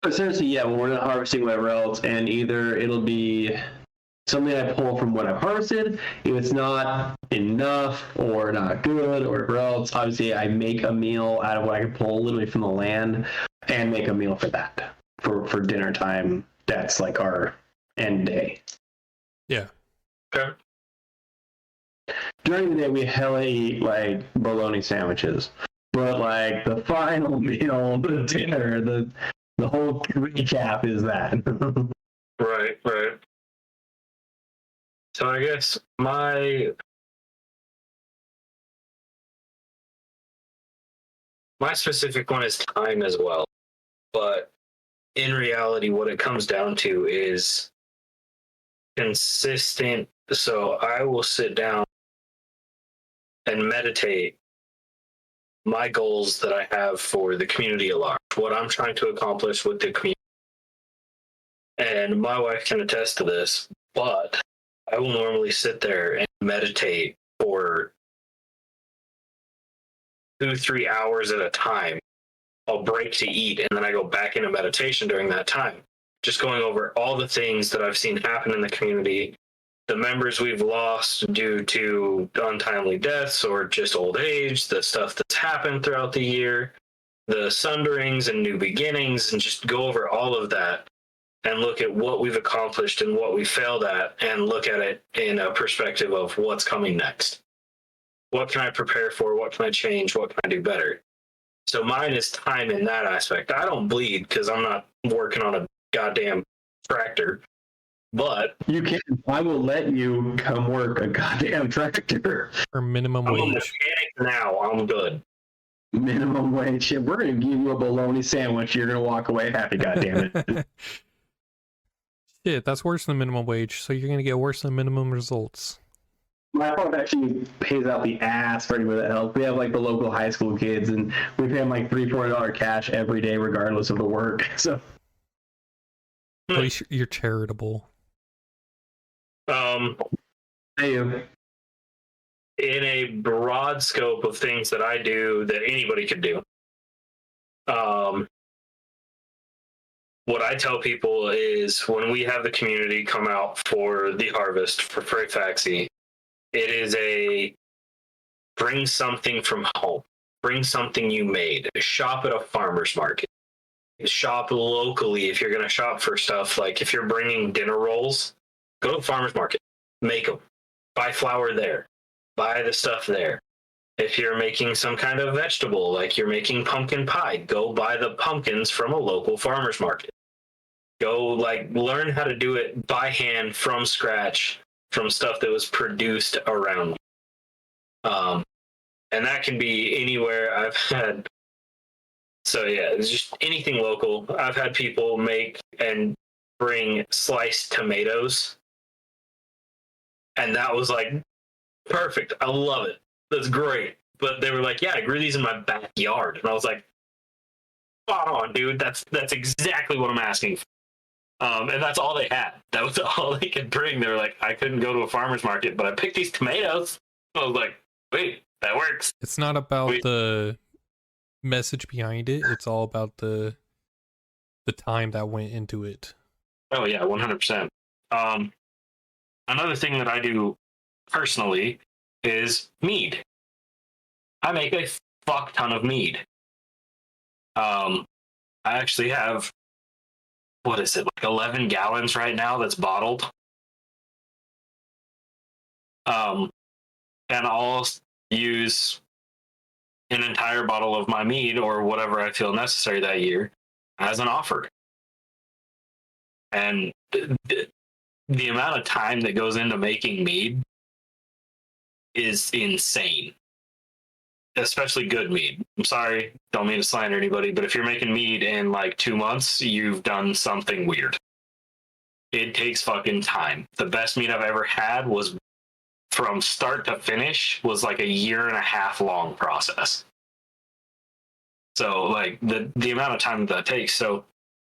Essentially, yeah, when we're not harvesting whatever else, and either it'll be something I pull from what I've harvested. If it's not enough or not good or whatever else, obviously I make a meal out of what I can pull literally from the land and make a meal for that. For dinner time, that's like our end day. Yeah. Okay. During the day, we hella eat like bologna sandwiches. But like the final meal, the dinner, The whole recap is that. Right, right. So I guess my specific one is time as well. But in reality, what it comes down to is consistent. So I will sit down and meditate my goals that I have for the community at large, what I'm trying to accomplish with the community. And my wife can attest to this, but I will normally sit there and meditate for 2-3 hours at a time. I'll break to eat, and then I go back into meditation during that time, just going over all the things that I've seen happen in the community, the members we've lost due to untimely deaths or just old age, the stuff that's happened throughout the year, the sunderings and new beginnings, and just go over all of that and look at what we've accomplished and what we failed at, and look at it in a perspective of what's coming next. What can I prepare for? What can I change? What can I do better? So mine is time in that aspect. I don't bleed because I'm not working on a goddamn tractor, but You can. I will let you come work a goddamn tractor. For minimum I'm a wage. mechanic now. I'm good. Minimum wage shit. We're gonna give you a bologna sandwich. You're gonna walk away happy. Goddamn it. Shit, that's worse than minimum wage, so you're gonna get worse than minimum results. My farm actually pays out the ass for anybody that helps. We have like the local high school kids, and we pay them like $3-4 cash every day, regardless of the work. So At least you're charitable. hey, In a broad scope of things that I do that anybody could do, what I tell people is when we have the community come out for the harvest for Freyfaxi, it is a bring something from home, bring something you made, shop at a farmer's market, shop locally. If you're going to shop for stuff, like if you're bringing dinner rolls, go to the farmer's market, make them, buy flour there, buy the stuff there. If you're making some kind of vegetable, like you're making pumpkin pie, go buy the pumpkins from a local farmer's market. Go like learn how to do it by hand from scratch from stuff that was produced around. And that can be anywhere. I've had, so yeah, it's just anything local. I've had people make and bring sliced tomatoes, and that was like perfect. I love it. That's great. But they were like, yeah, I grew these in my backyard. And I was like, spot on, dude. That's exactly what I'm asking for. And that's all they had. That was all they could bring. They were like, I couldn't go to a farmer's market, but I picked these tomatoes. I was like, wait, that works. It's not about the message behind it. It's all about the time that went into it. Oh, yeah, 100%. Another thing that I do personally is mead. I make a fuck ton of mead. I actually have, what is it, like 11 gallons right now that's bottled. And I'll use an entire bottle of my mead or whatever I feel necessary that year as an offer. And the amount of time that goes into making mead is insane. Especially good mead. I'm sorry, don't mean to slander anybody, but if you're making mead in like 2 months, you've done something weird. It takes fucking time. The best mead I've ever had was from start to finish was like a 1.5 year long process. So like the amount of time that takes. So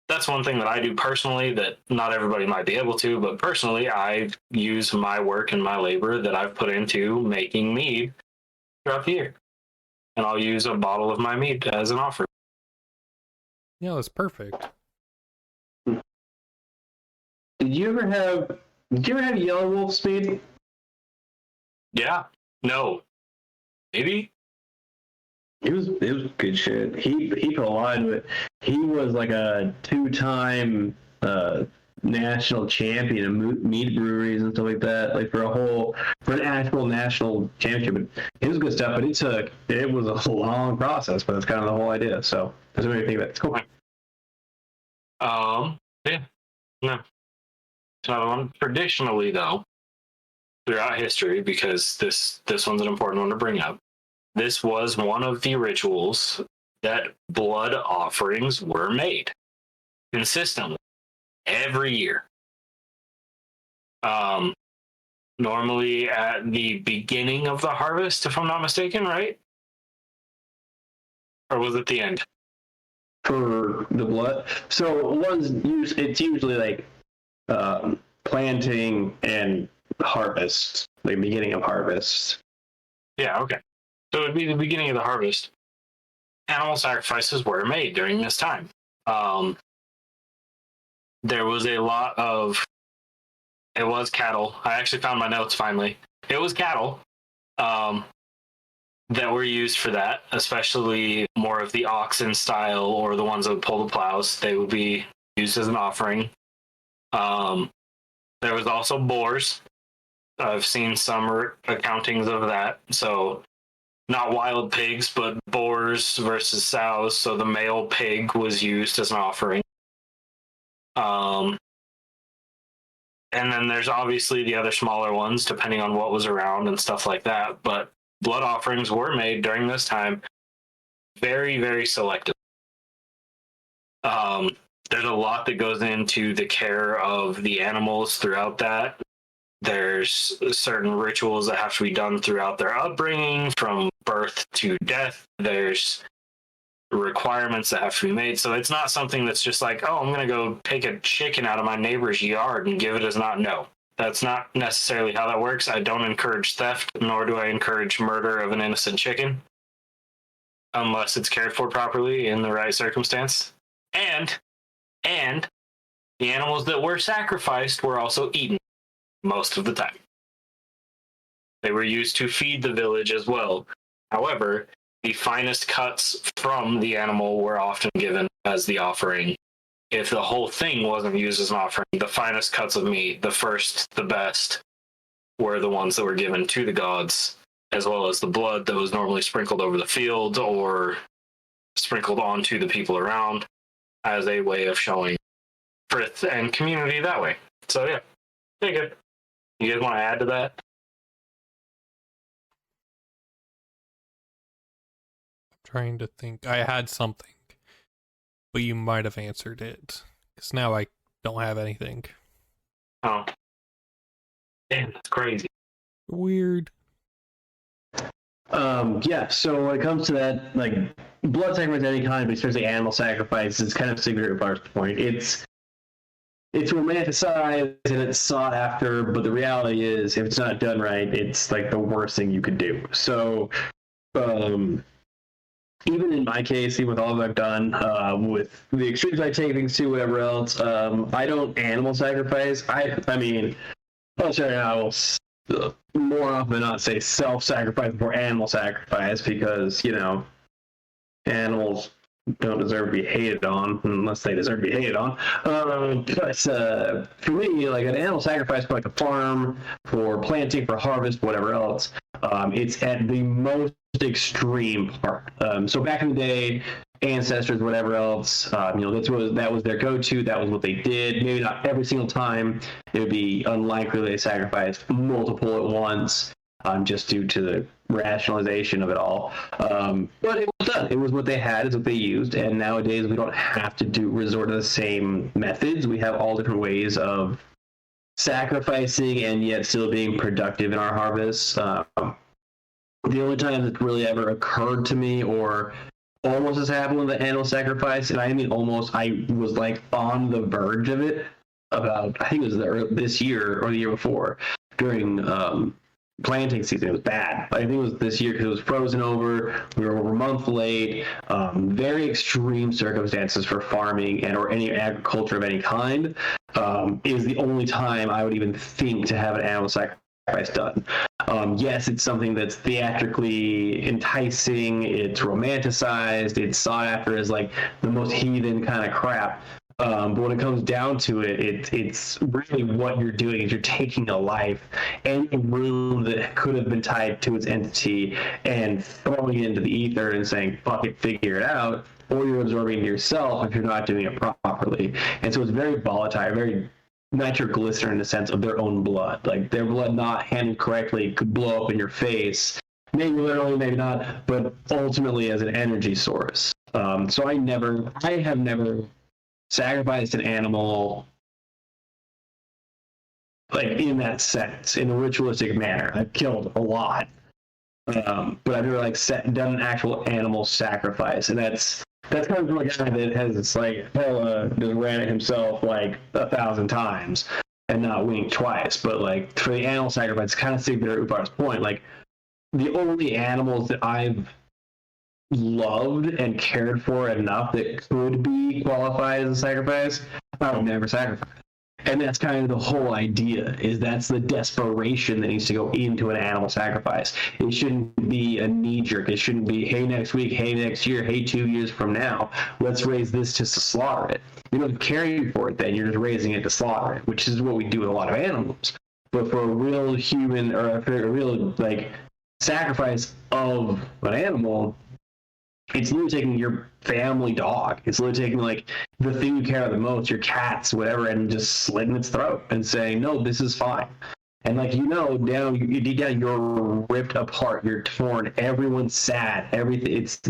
that's one thing that I do personally that not everybody might be able to, but personally I use my work and my labor that I've put into making mead throughout the year. And I'll use a bottle of my mead as an offer. Yeah, that's perfect. did you ever have Yellow Wolf speed? Yeah. No. Maybe? It was good shit. He put a lot into it. He was like a 2-time national champion of mead breweries and stuff like that. Like for an actual national championship. It was good stuff, but it was a long process. But that's kind of the whole idea. So that's what I think of it. It's cool. Yeah, no. Traditionally, though, throughout history, because this one's an important one to bring up, this was one of the rituals that blood offerings were made consistently every year. Normally at the beginning of the harvest, if I'm not mistaken, right? Or was it the end? For the blood. So it's usually like planting and harvest, like beginning of harvest. Yeah, okay. So it would be the beginning of the harvest. Animal sacrifices were made during this time. There was a lot of. It was cattle. I actually found my notes finally. It was cattle that were used for that, especially more of the oxen style or the ones that would pull the plows. They would be used as an offering. There was also boars. I've seen some accountings of that. So not wild pigs, but boars versus sows. So the male pig was used as an offering. And then there's obviously the other smaller ones, depending on what was around and stuff like that. But blood offerings were made during this time, very, very selective. There's a lot that goes into the care of the animals throughout that. There's certain rituals that have to be done throughout their upbringing, from birth to death. There's requirements that have to be made. So it's not something that's just like, oh, I'm going to go take a chicken out of my neighbor's yard and give it as not. No, that's not necessarily how that works. I don't encourage theft, nor do I encourage murder of an innocent chicken unless it's cared for properly in the right circumstance. And the animals that were sacrificed were also eaten most of the time. They were used to feed the village as well. However, the finest cuts from the animal were often given as the offering. If the whole thing wasn't used as an offering, the finest cuts of meat, the first, the best, were the ones that were given to the gods, as well as the blood that was normally sprinkled over the field or sprinkled onto the people around as a way of showing frith and community that way. So yeah, pretty good. You guys want to add to that? Trying to think. I had something, but you might have answered it, because now I don't have anything. Oh. Damn, that's crazy. Weird. Yeah, so when it comes to that, like, blood sacrifice of any kind, but especially animal sacrifice, is kind of similar to Bart's point. It's romanticized and it's sought after, but the reality is, if it's not done right, it's like the worst thing you could do. So, even in my case, even with all that I've done, with the extremes I take things to, whatever else, I don't animal sacrifice. I mean, I'll tell you, I will more often than not say self-sacrifice before animal sacrifice, because, you know, animals don't deserve to be hated on unless they deserve to be hated on. But for me, like an animal sacrifice for like a farm, for planting, for harvest, whatever else, it's at the most extreme part. So back in the day, ancestors, whatever else, you know, that was their go-to. That was what they did. Maybe not every single time. It would be unlikely they sacrificed multiple at once, just due to the rationalization of it all. But it was done. It was what they had. It's what they used. And nowadays, we don't have to resort to the same methods. We have all different ways of sacrificing and yet still being productive in our harvests. The only time it's really ever occurred to me, or almost has happened with the animal sacrifice, and I mean almost, I was like on the verge of it about, I think it was this year or the year before, during planting season. It was bad. I think it was this year because it was frozen over. We were over a month late. Very extreme circumstances for farming and or any agriculture of any kind. Is the only time I would even think to have an animal sacrifice done. Yes, it's something that's theatrically enticing. It's romanticized. It's sought after as like the most heathen kind of crap. But when it comes down to it, it's really what you're doing is you're taking a life, any room that could have been tied to its entity, and throwing it into the ether and saying, fuck it, figure it out, or you're absorbing it yourself if you're not doing it properly. And so it's very volatile, very nitroglycerin in the sense of their own blood. Like their blood not handled correctly could blow up in your face, maybe literally, maybe not, but ultimately as an energy source. So I have never sacrificed an animal like in that sense, in a ritualistic manner. I've killed a lot, but I've never like done an actual animal sacrifice, and that's coming from a guy that has like hella just ran it himself like 1,000 times and not winked twice. But like for the animal sacrifice, kind of similar to Upar's point, like the only animals that I've loved and cared for enough that could be qualified as a sacrifice, I would never sacrifice. And that's kind of the whole idea, is that's the desperation that needs to go into an animal sacrifice. It shouldn't be a knee-jerk. It shouldn't be, hey, next week, hey, next year, hey, 2 years from now, let's raise this just to slaughter it. You don't care for it then, you're just raising it to slaughter it, which is what we do with a lot of animals. But for a real human, or for a real, like, sacrifice of an animal, it's literally taking your family dog. It's literally taking like the thing you care about the most, your cats, whatever, and just slitting its throat and saying, "No, this is fine." And like now you're ripped apart, you're torn. Everyone's sad. Everything. It's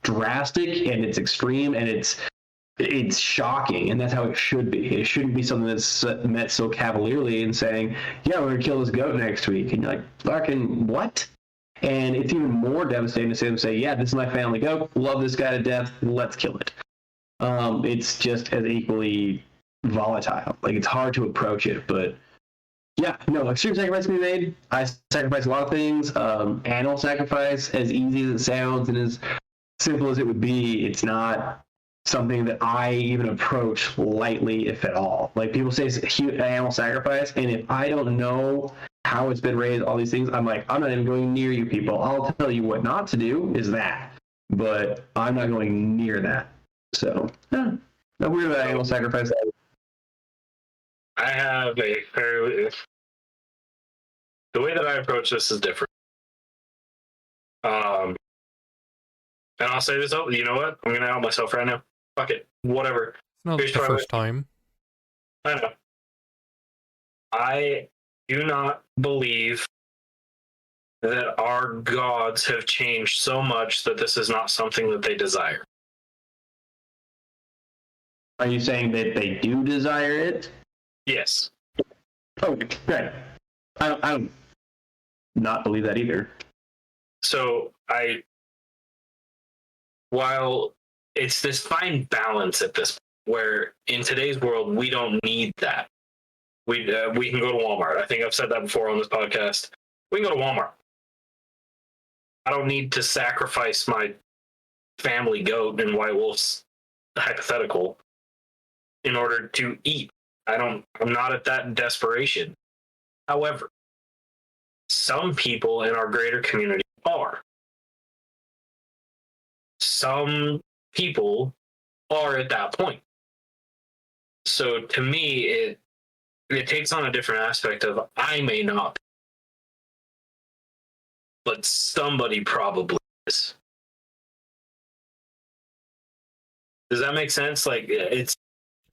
drastic and it's extreme and it's shocking, and that's how it should be. It shouldn't be something that's met so cavalierly and saying, "Yeah, we're gonna kill this goat next week," and you're like, "Fucking what?" And it's even more devastating to see them say, yeah, this is my family goat, love this guy to death, let's kill it. It's just as equally volatile. Like, it's hard to approach it, but yeah, no, extreme sacrifice can be made. I sacrifice a lot of things. Animal sacrifice, as easy as it sounds and as simple as it would be, it's not something that I even approach lightly, if at all. Like, people say animal sacrifice, and if I don't know how it's been raised, all these things, I'm like, I'm not even going near you people. I'll tell you what not to do is that, but I'm not going near that. So, yeah, no weird about animal sacrifice. I have the way that I approach this is different. And I'll say this, you know what? I'm going to out myself right now. Fuck it. Whatever. It's not the first time. I know. I do not believe that our gods have changed so much that this is not something that they desire. Are you saying that they do desire it? Yes. Oh, right. I don't not believe that either. So while it's this fine balance at this point, where in today's world we don't need that. We can go to Walmart. I think I've said that before on this podcast. We can go to Walmart. I don't need to sacrifice my family goat in White Wolf's hypothetical in order to eat. I'm not at that desperation. However, some people in our greater community are. Some people are at that point. So to me, it takes on a different aspect of I may not, but somebody probably is. Does that make sense? Like, it's.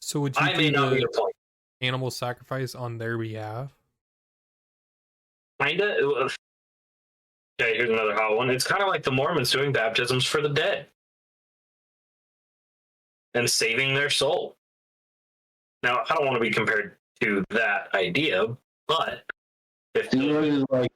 So would you I may not be the point. Animal sacrifice on their behalf? Kinda. Okay, here's another hot one. It's kind of like the Mormons doing baptisms for the dead and saving their soul. Now, I don't want to be compared to that idea, but if yours is like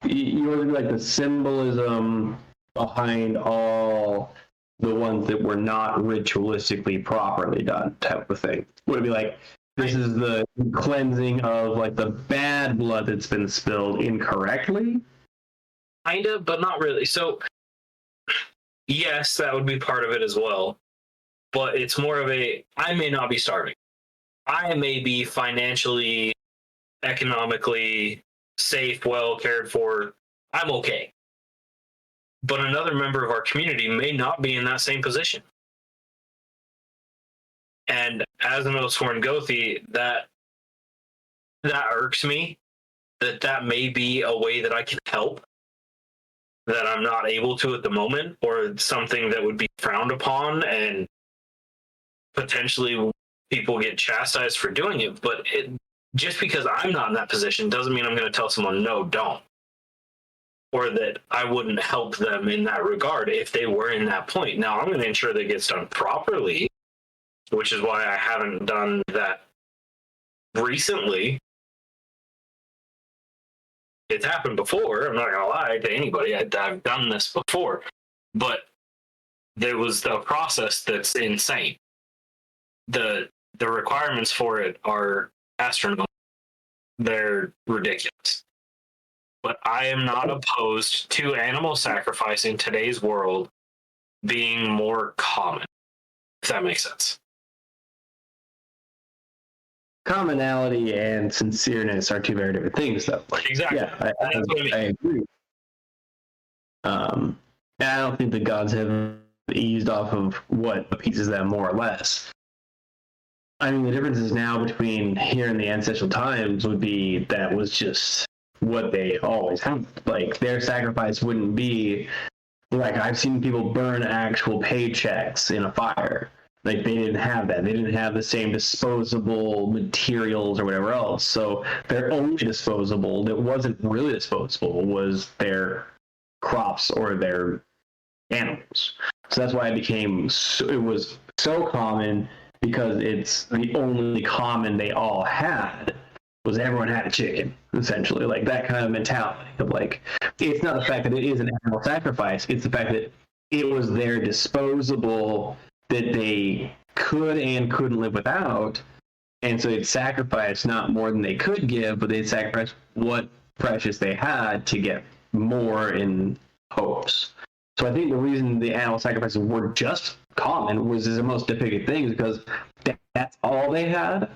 the symbolism behind all the ones that were not ritualistically properly done, type of thing. Would it be like, this is the cleansing of like the bad blood that's been spilled incorrectly? Kind of, but not really. So, yes, that would be part of it as well. But it's more of I may not be starving. I may be financially, economically safe, well cared for. I'm okay. But another member of our community may not be in that same position. And as an Oathsworn Gothi, that irks me. That may be a way that I can help that I'm not able to at the moment, or something that would be frowned upon, and potentially people get chastised for doing it. But just because I'm not in that position doesn't mean I'm going to tell someone, no, don't. Or that I wouldn't help them in that regard if they were in that point. Now, I'm going to ensure that it gets done properly, which is why I haven't done that recently. It's happened before. I'm not going to lie to anybody. I've done this before. But there was a process that's insane. The requirements for it are astronomical. They're ridiculous. But I am not opposed to animal sacrifice in today's world being more common, if that makes sense. Commonality and sincereness are two very different things, though. Exactly. Yeah, That's what I mean. I agree. And I don't think the gods have eased off of what appeases them more or less. I mean, the differences now between here and the ancestral times would be that was just what they always had. Like, their sacrifice wouldn't be like, I've seen people burn actual paychecks in a fire. Like, they didn't have that. They didn't have the same disposable materials or whatever else. So their only disposable that wasn't really disposable was their crops or their animals. So that's why it was so common, because it's the only common they all had was everyone had a chicken, essentially. Like, that kind of mentality of, like, it's not the fact that it is an animal sacrifice, it's the fact that it was their disposable that they could and couldn't live without, and so they'd sacrifice not more than they could give, but they'd sacrifice what precious they had to get more in hopes. So I think the reason the animal sacrifices were just common was the most depicted things, because that's all they had.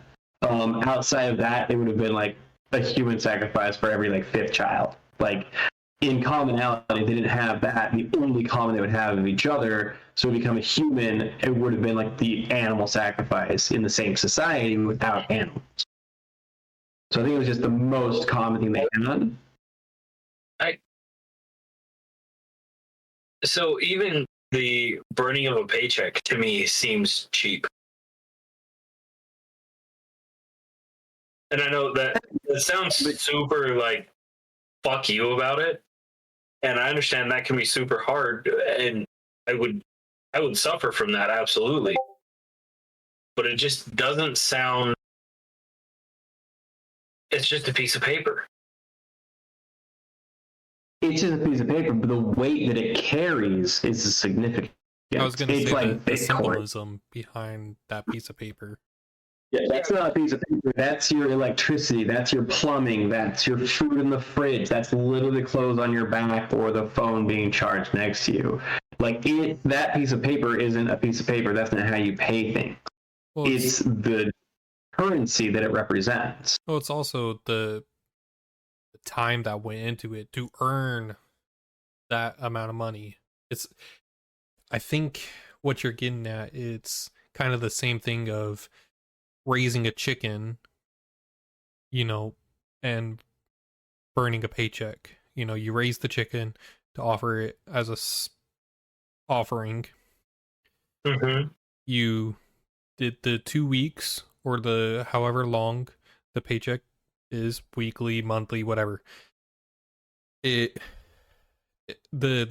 Outside of that, it would have been like a human sacrifice for every like fifth child. Like, in commonality, they didn't have that. The only common they would have of each other, so to become a human, it would have been like the animal sacrifice in the same society without animals. So I think it was just the most common thing they had. So even the burning of a paycheck to me seems cheap. And I know that sounds super like fuck you about it. And I understand that can be super hard, and I would suffer from that, absolutely. But it just doesn't sound, it's just a piece of paper. It's just a piece of paper, but the weight that it carries is significant. I was going to say like the symbolism behind that piece of paper. Yeah, that's not a piece of paper. That's your electricity. That's your plumbing. That's your food in the fridge. That's literally clothes on your back or the phone being charged next to you. Like, that piece of paper isn't a piece of paper. That's not how you pay things. Well, it's the currency that it represents. Well, it's also the time that went into it to earn that amount of money. I think what you're getting at, it's kind of the same thing of raising a chicken, and burning a paycheck. You raise the chicken to offer it as a offering. Mm-hmm. You did the 2 weeks or the however long the paycheck is, weekly, monthly, whatever. The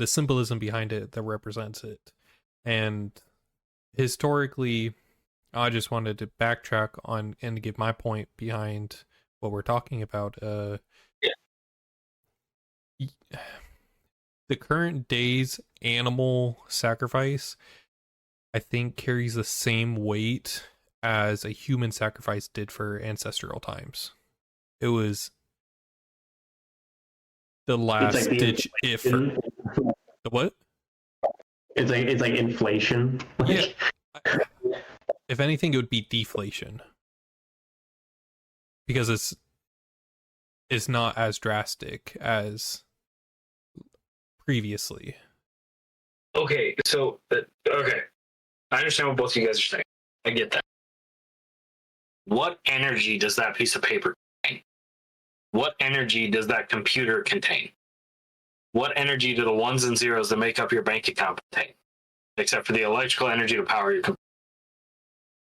symbolism behind it that represents it. And historically, I just wanted to backtrack on and give my point behind what we're talking about. The current day's animal sacrifice, I think, carries the same weight as a human sacrifice did for ancestral times. It was the last ditch effort. The what? It's like inflation. Yeah. If anything, it would be deflation, because it's not as drastic as previously. Okay, so I understand what both of you guys are saying. I get that. what energy does that piece of paper contain? What energy does that computer contain? What energy do the ones and zeros that make up your bank account contain? Except for the electrical energy to power your computer.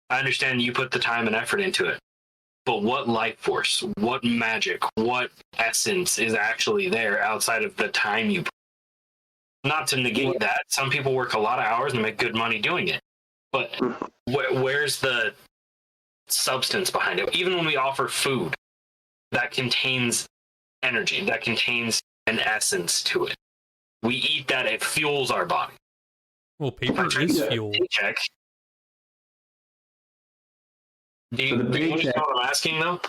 I understand you put the time and effort into it, but what life force, what magic, what essence is actually there outside of the time you put? Not to negate that. Some people work a lot of hours and make good money doing it. But where's the substance behind it? Even when we offer food that contains energy, that contains an essence to it, we eat that, it fuels our body. Well, paper is fuel. Paycheck. Do you understand what I'm asking, though?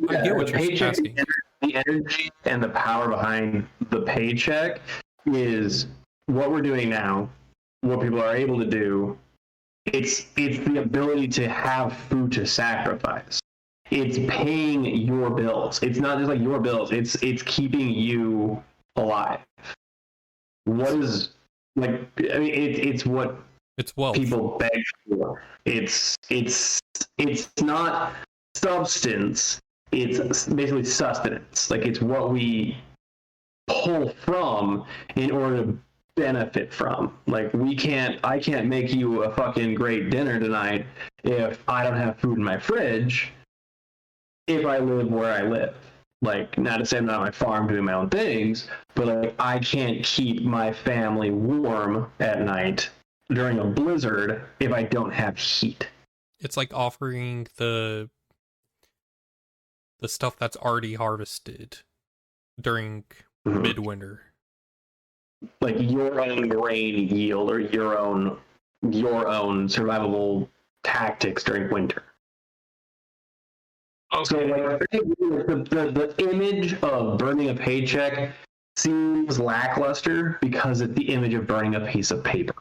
I get what you're asking. The energy and the power behind the paycheck is what we're doing now, what people are able to do. It's the ability to have food to sacrifice. It's paying your bills. It's not just like your bills. It's keeping you alive. What is like? I mean, it's what it's wealth. People beg for. It's not substance. It's basically sustenance. Like it's what we pull from in order to benefit from. Like I can't make you a fucking great dinner tonight if I don't have food in my fridge, if I live where I live. Like, not to say I'm not on my farm doing my own things, but like I can't keep my family warm at night during a blizzard if I don't have heat. It's like offering the stuff that's already harvested during midwinter. Like your own grain yield or your own survivable tactics during winter. Okay. So like the image of burning a paycheck seems lackluster because it's the image of burning a piece of paper.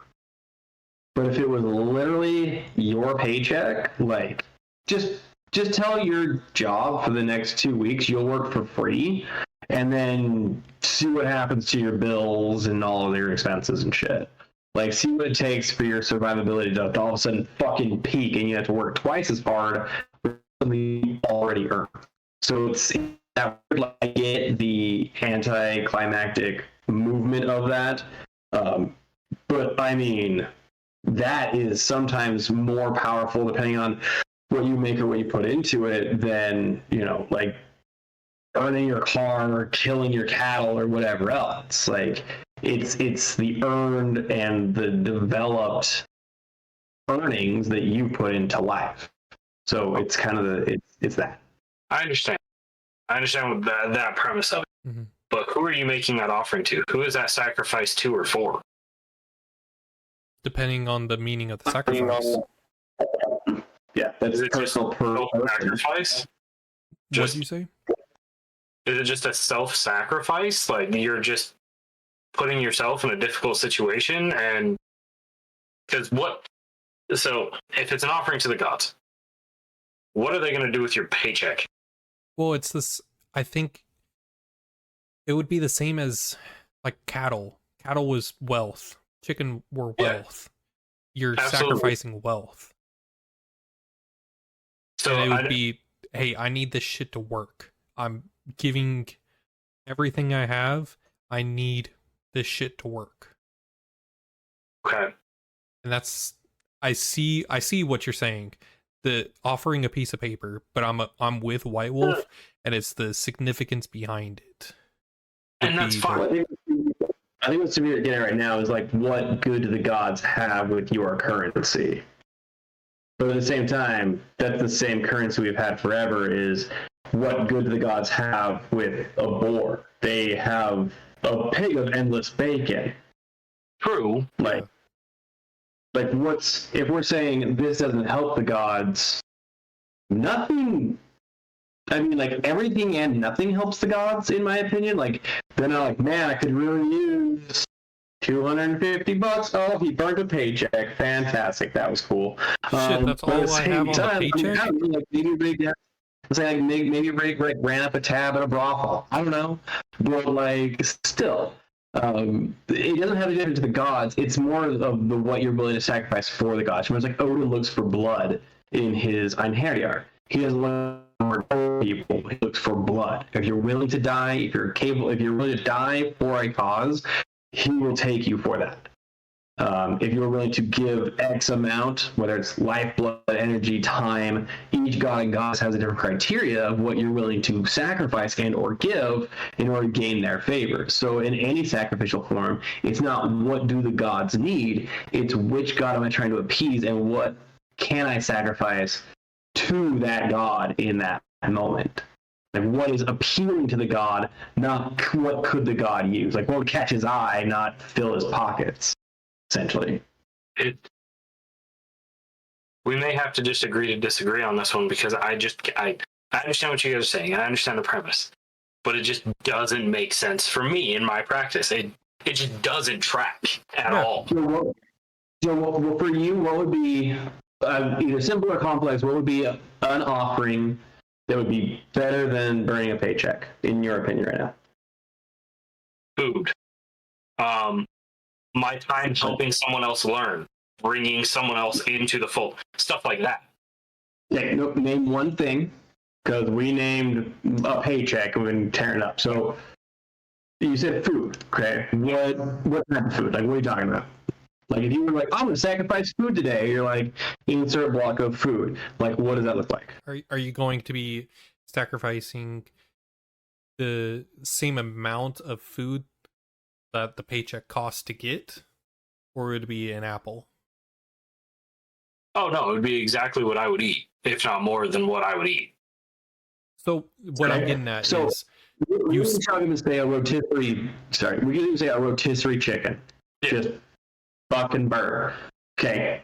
But if it was literally your paycheck, like just tell your job for the next 2 weeks you'll work for free, and then see what happens to your bills and all of your expenses and shit. Like, see what it takes for your survivability to all of a sudden fucking peak and you have to work twice as hard for something you already earned. So it's that like, I get the anticlimactic movement of that. But I mean, that is sometimes more powerful depending on what you make or what you put into it than, like burning your car or killing your cattle or whatever else. Like it's the earned and the developed earnings that you put into life. So it's kind of it's that. I understand that premise of it. Mm-hmm. But who are you making that offering to? Who is that sacrifice to or for? Depending on the meaning of the sacrifice. Yeah, that's personal sacrifice. What did you say? Is it just a self-sacrifice? Like you're just putting yourself in a difficult situation, and because so if it's an offering to the gods, what are they going to do with your paycheck? Well, it's this. I think it would be the same as like cattle. Cattle was wealth. Chicken were wealth. Yeah, you're sacrificing wealth. So and it would be, hey, I need this shit to work. I'm giving everything I have. I need this shit to work. Okay. And that's I see what you're saying. The offering a piece of paper, but I'm with White Wolf, and it's the significance behind it. And that's fine. I think what Samir's getting right now is like, what good do the gods have with your currency? But at the same time, that's the same currency we've had forever. Is what good do the gods have with a boar? They have a pig of endless bacon. True. Like what's, if we're saying this doesn't help the gods, nothing. I mean, like, everything and nothing helps the gods, in my opinion. Like, they're not like, man, I could really use $250. Oh, he burnt a paycheck. Fantastic. That was cool. Shit, that's all I have on the paycheck? I mean, like, maybe Rick ran up a tab at a brothel. I don't know. But, like, still, it doesn't have to do to the gods. It's more of what you're willing to sacrifice for the gods. It's like Odin looks for blood in his Einherjar. He doesn't look for people. He looks for blood. If you're willing to die, if you're willing to die for a cause, he will take you for that. If you're willing to give X amount, whether it's life, blood, energy, time, each god and goddess has a different criteria of what you're willing to sacrifice and or give in order to gain their favor. So in any sacrificial form, it's not what do the gods need, it's which god am I trying to appease and what can I sacrifice to that god in that moment. Like what is appealing to the god, not what could the god use. Like what would catch his eye, not fill his pockets. Essentially, we may have to just agree to disagree on this one because I understand what you guys are saying and I understand the premise, but it just doesn't make sense for me in my practice. It just doesn't track at all. So for you, what would be either simple or complex? What would be an offering that would be better than burning a paycheck, in your opinion, right now? Food. My time helping someone else learn, bringing someone else into the fold, stuff like that. Yeah, name one thing, because we named a paycheck and we've been tearing up. So you said food, okay? What type of food? Like, what are you talking about? Like, if you were like, I'm going to sacrifice food today, you're like, insert block of food. Like, what does that look like? Are you going to be sacrificing the same amount of food that the paycheck costs to get, or would it be an apple? Oh no, it would be exactly what I would eat, if not more than what I would eat. So what I'm getting at is we're talking to say a rotisserie. Sorry, we're going to say a rotisserie chicken. Yeah. Just fucking burger. Okay.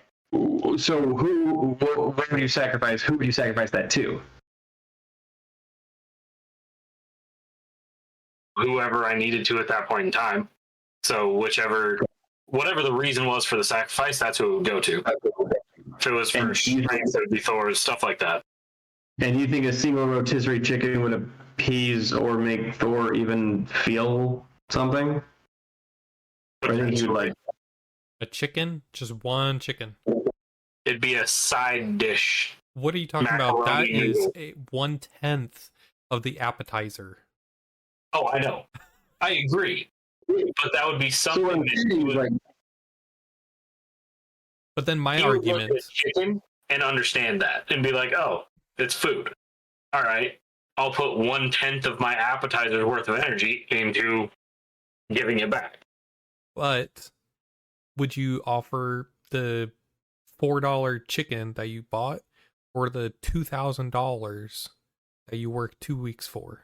So what would you sacrifice? Who would you sacrifice that to? Whoever I needed to at that point in time. So whatever the reason was for the sacrifice, that's who it would go to. If it was for strength, it would be Thor's, stuff like that. And you think a single rotisserie chicken would appease or make Thor even feel something? Or I think he would like a chicken, just one chicken. It'd be a side dish. What are you talking about? That is 1/10 of the appetizer. Oh, I know. I agree. But that would be something that But then my argument look at chicken and understand that and be like, oh, it's food. All right. I'll put 1/10 of my appetizer's worth of energy into giving it back. But would you offer the $4 chicken that you bought or the $2,000 that you worked 2 weeks for?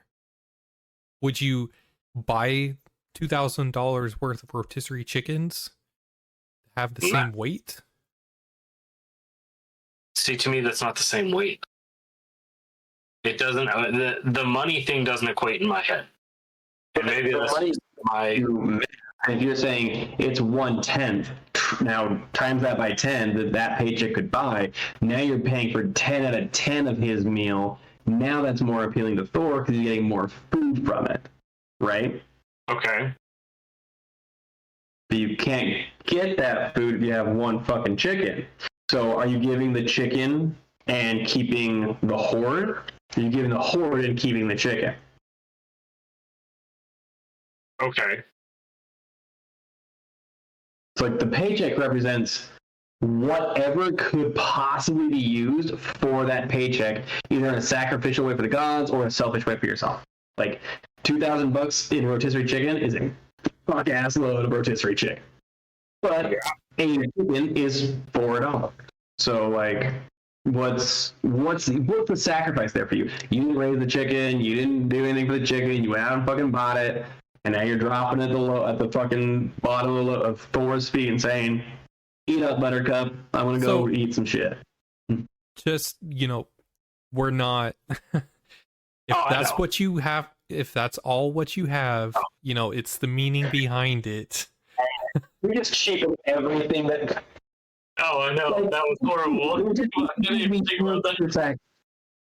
Would you buy $2,000 worth of rotisserie chickens have the same weight? See, to me, that's not the same weight. It doesn't. The money thing doesn't equate in my head. And maybe that's my. If you're saying it's 1/10, now times that by 10 that paycheck could buy. Now you're paying for 10 out of 10 of his meal. Now that's more appealing to Thor because he's getting more food from it, right? Okay. But you can't get that food if you have one fucking chicken. So are you giving the chicken and keeping the horde? Or are you giving the horde and keeping the chicken? Okay. So like the paycheck represents whatever could possibly be used for that paycheck, either in a sacrificial way for the gods or a selfish way for yourself. Like $2,000 in rotisserie chicken is a fuck ass load of rotisserie chicken, but a chicken is $4. So like, what's the sacrifice there for you? You didn't raise the chicken, you didn't do anything for the chicken, you went out and fucking bought it, and now you're dropping it at the fucking bottom of Thor's feet and saying, "Eat up, Buttercup. I want to go eat some shit." Just, we're not. If that's what you have, if that's all what you have, it's the meaning behind it. We just cheapen everything that. Oh, I know. That was horrible.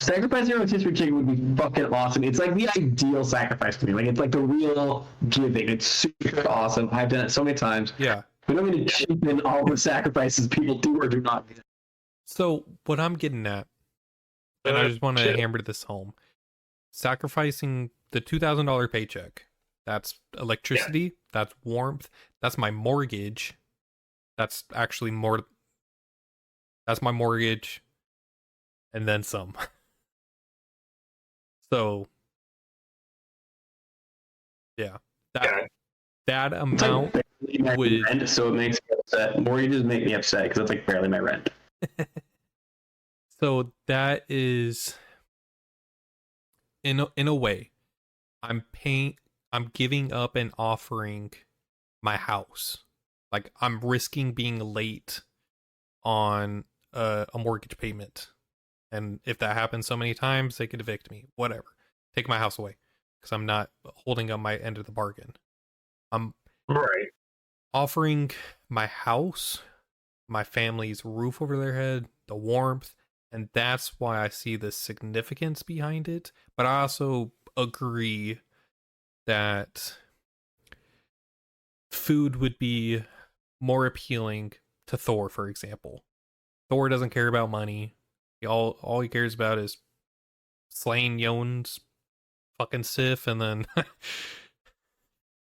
Sacrificing your rotisserie chicken would be fucking awesome. It's like the ideal sacrifice to me. Like it's like the real giving. It's super awesome. I've done it so many times. Yeah. We don't need to cheapen all the sacrifices people do or do not do. So what I'm getting at and I just want to hammer this home. Sacrificing the $2,000 paycheck, that's electricity, that's warmth, that's my mortgage. That's actually more. That's my mortgage, and then some. So, yeah, that amount like would. Rent, so it makes me upset. Mortgages make me upset because it's like barely my rent. So that is, in a way, I'm giving up and offering my house. Like, I'm risking being late on a mortgage payment. And if that happens so many times, they could evict me. Whatever. Take my house away. Because I'm not holding up my end of the bargain. I'm offering my house, my family's roof over their head, the warmth, and that's why I see the significance behind it. But I also agree that food would be more appealing to Thor, for example. Thor doesn't care about money. All he cares about is slaying Yon's fucking Sif and then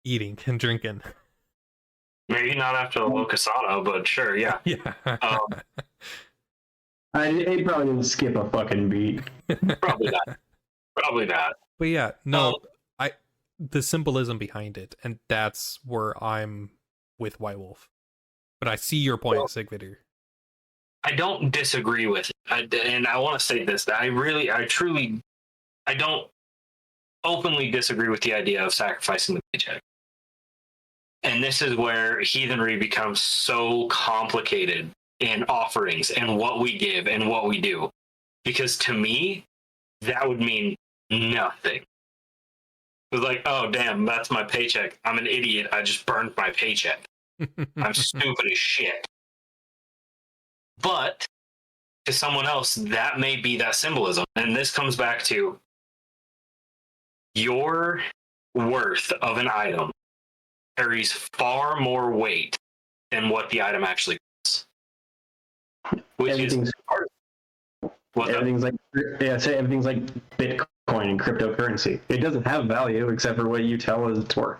eating and drinking. Maybe not after the Locasado, but sure, yeah. Yeah. He probably didn't skip a fucking beat. Probably not. But yeah, no, the symbolism behind it, and that's where I'm with White Wolf. But I see your point, Sigvidir. I don't disagree with it. And I want to say this, that I don't openly disagree with the idea of sacrificing the paycheck. And this is where heathenry becomes so complicated in offerings and what we give and what we do. Because to me, that would mean nothing. It was like, oh, damn, that's my paycheck. I'm an idiot. I just burned my paycheck. I'm stupid as shit. But to someone else, that may be that symbolism. And this comes back to your worth of an item carries far more weight than what the item actually costs. Everything's like Bitcoin and cryptocurrency. It doesn't have value except for what you tell us it's worth.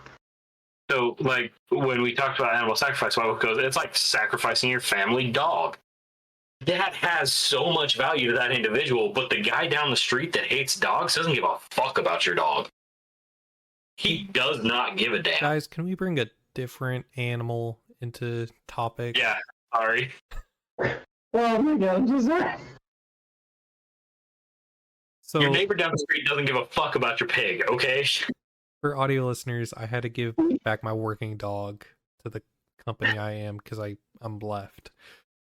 So, like, when we talked about animal sacrifice, it's like sacrificing your family dog. That has so much value to that individual, but the guy down the street that hates dogs doesn't give a fuck about your dog. He does not give a damn. Guys, can we bring a different animal into topic? Yeah, sorry. Oh my god, I'm so sorry. So, your neighbor down the street doesn't give a fuck about your pig, okay? For audio listeners, I had to give back my working dog to the company I am because I'm left.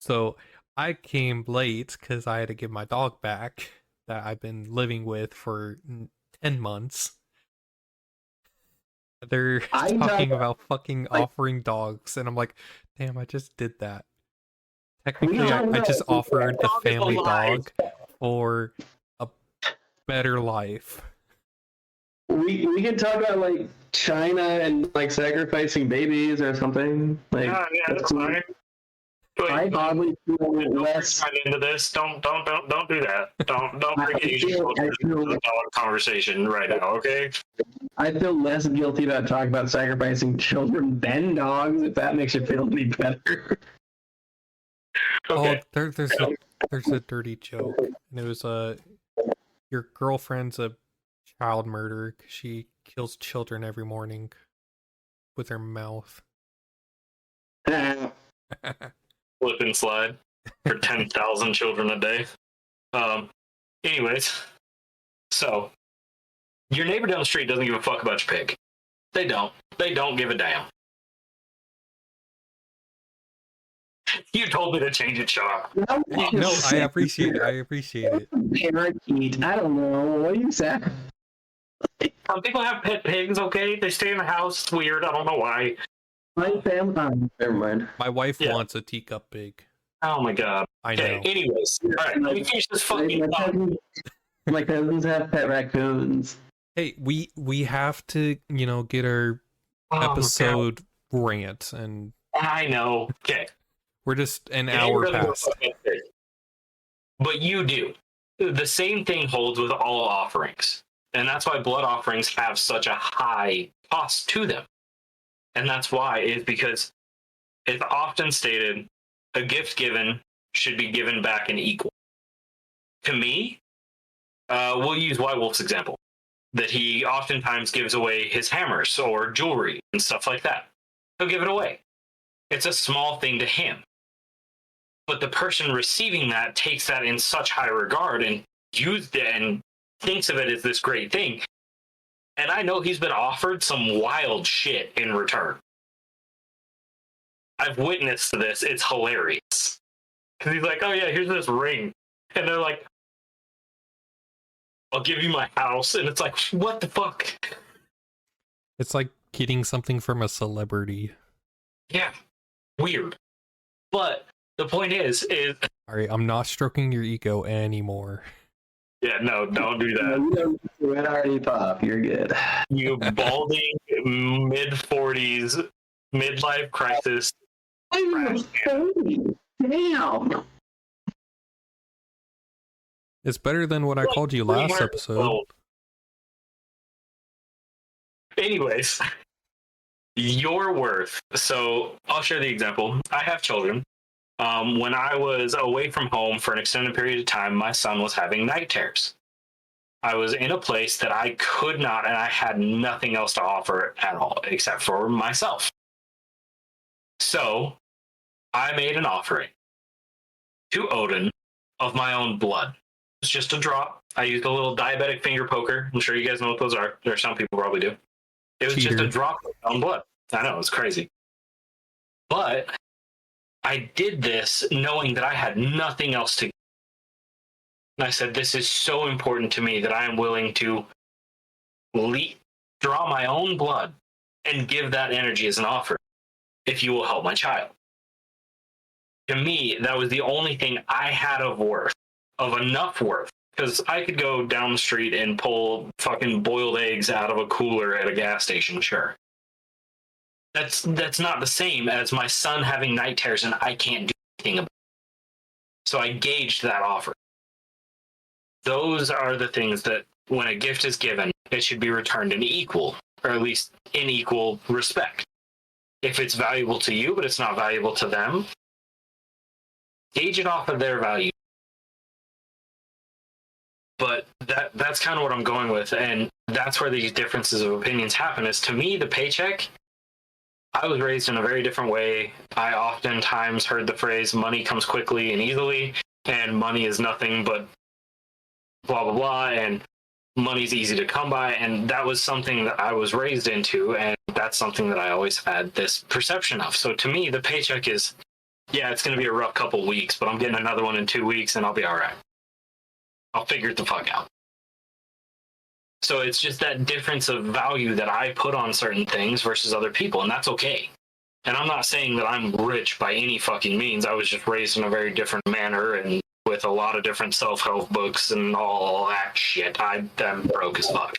So I came late because I had to give my dog back that I've been living with for 10 months. They're talking about fucking offering dogs, and I'm like, damn, I just did that. Technically, I just offered the family dog for a better life. We can talk about like China and like sacrificing babies or something. Like, yeah, that's fine. I probably feel less into this. Don't do that. Don't bring the conversation right now, okay? I feel less guilty about talking about sacrificing children than dogs, if that makes you feel any better. Okay. Oh, there's a dirty joke, and it was your girlfriend's a child murderer because she kills children every morning with her mouth. Flip and slide for 10,000 children a day. Anyways, so your neighbor down the street doesn't give a fuck about your pig. They don't. They don't give a damn. You told me to change it, Sean. No, I appreciate it. I appreciate it. Parakeet. I don't know. What you said? Some people have pet pigs, okay? They stay in the house. It's weird. I don't know why. My family. Never mind. My wife wants a teacup pig. Oh my god. I Okay, know. anyways. Alright, let me finish this fucking talk. My cousins have pet raccoons. Hey, we have to, get our episode rant, and I know. Okay. we're just an Your hour neighbor doesn't give a past. fuck about pig. But you do. the same thing holds with all offerings. And that's why blood offerings have such a high cost to them. And that's why, is because it's often stated a gift given should be given back in equal. To me, we'll use White Wolf's example, that he oftentimes gives away his hammers or jewelry and stuff like that. He'll give it away. It's a small thing to him. But the person receiving that takes that in such high regard and used it and thinks of it as this great thing. And I know he's been offered some wild shit in return. I've witnessed this. It's hilarious. Because he's like, oh yeah, here's this ring. And they're like, I'll give you my house. And it's like, what the fuck? It's like getting something from a celebrity. Yeah. Weird. But the point is all right, I'm not stroking your ego anymore. yeah, no, don't do that. You already pop. You're good. You balding mid-40s midlife crisis. Damn. It's better than what I called you last episode. Anyways, your worth. So I'll share the example. I have children. When I was away from home for an extended period of time, my son was having night terrors. I was in a place that I could not, and I had nothing else to offer at all except for myself. So I made an offering to Odin of my own blood. It's just a drop. I used a little diabetic finger poker. I'm sure you guys know what those are. There are some people probably do. It was just a drop of my own blood. I know, it's crazy. But I did this knowing that I had nothing else to give. And I said, this is so important to me that I am willing to draw my own blood and give that energy as an offer if you will help my child. To me, that was the only thing I had of worth, of enough worth. Because I could go down the street and pull fucking boiled eggs out of a cooler at a gas station, sure. That's not the same as my son having night terrors and I can't do anything about it. So I gauged that offer. Those are the things that when a gift is given, it should be returned in equal, or at least in equal respect. If it's valuable to you, but it's not valuable to them, gauge it off of their value. But that's kind of what I'm going with, and that's where these differences of opinions happen. Is to me, the paycheck, I was raised in a very different way. I oftentimes heard the phrase, money comes quickly and easily, and money is nothing but blah, blah, blah, and money's easy to come by, and that was something that I was raised into, and that's something that I always had this perception of. So to me, the paycheck is, yeah, it's going to be a rough couple weeks, but I'm getting another one in 2 weeks, and I'll be all right. I'll figure it the fuck out. So it's just that difference of value that I put on certain things versus other people, and that's okay. And I'm not saying that I'm rich by any fucking means. I was just raised in a very different manner and with a lot of different self-help books and all that shit. I'm broke as fuck.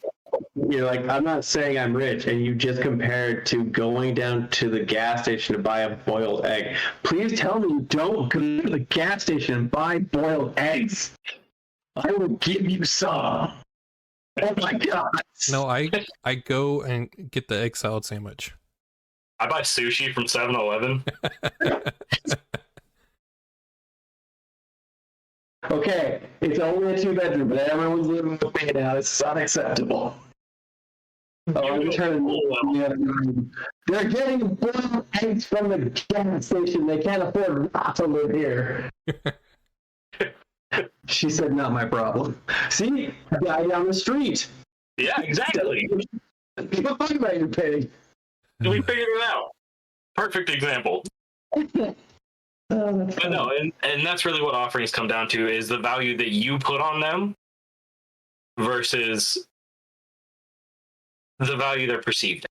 You're like, I'm not saying I'm rich, and you just compared to going down to the gas station to buy a boiled egg. Please tell me you don't go to the gas station and buy boiled eggs. I will give you some. Oh my god. No, I go and get the egg salad sandwich. I buy sushi from 7-Eleven. Okay, it's only a 2-bedroom, but everyone's living with me now. This is unacceptable. Oh, I'm turning the other room. They're getting boiled eggs from the gas station. They can't afford not to live here. She said, not my problem. See? Guy down the street. Yeah, exactly. Give a fuck about your pig. We figured it out. Perfect example. But no, and that's really what offerings come down to, is the value that you put on them versus the value they're perceived.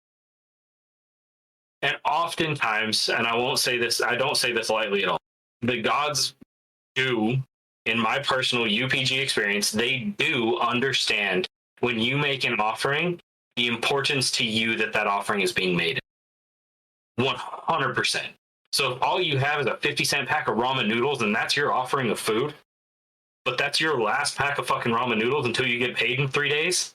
And oftentimes, and I don't say this lightly at all, the gods do, in my personal UPG experience, they do understand when you make an offering, the importance to you that offering is being made. 100%. So if all you have is a 50-cent pack of ramen noodles and that's your offering of food, but that's your last pack of fucking ramen noodles until you get paid in 3 days.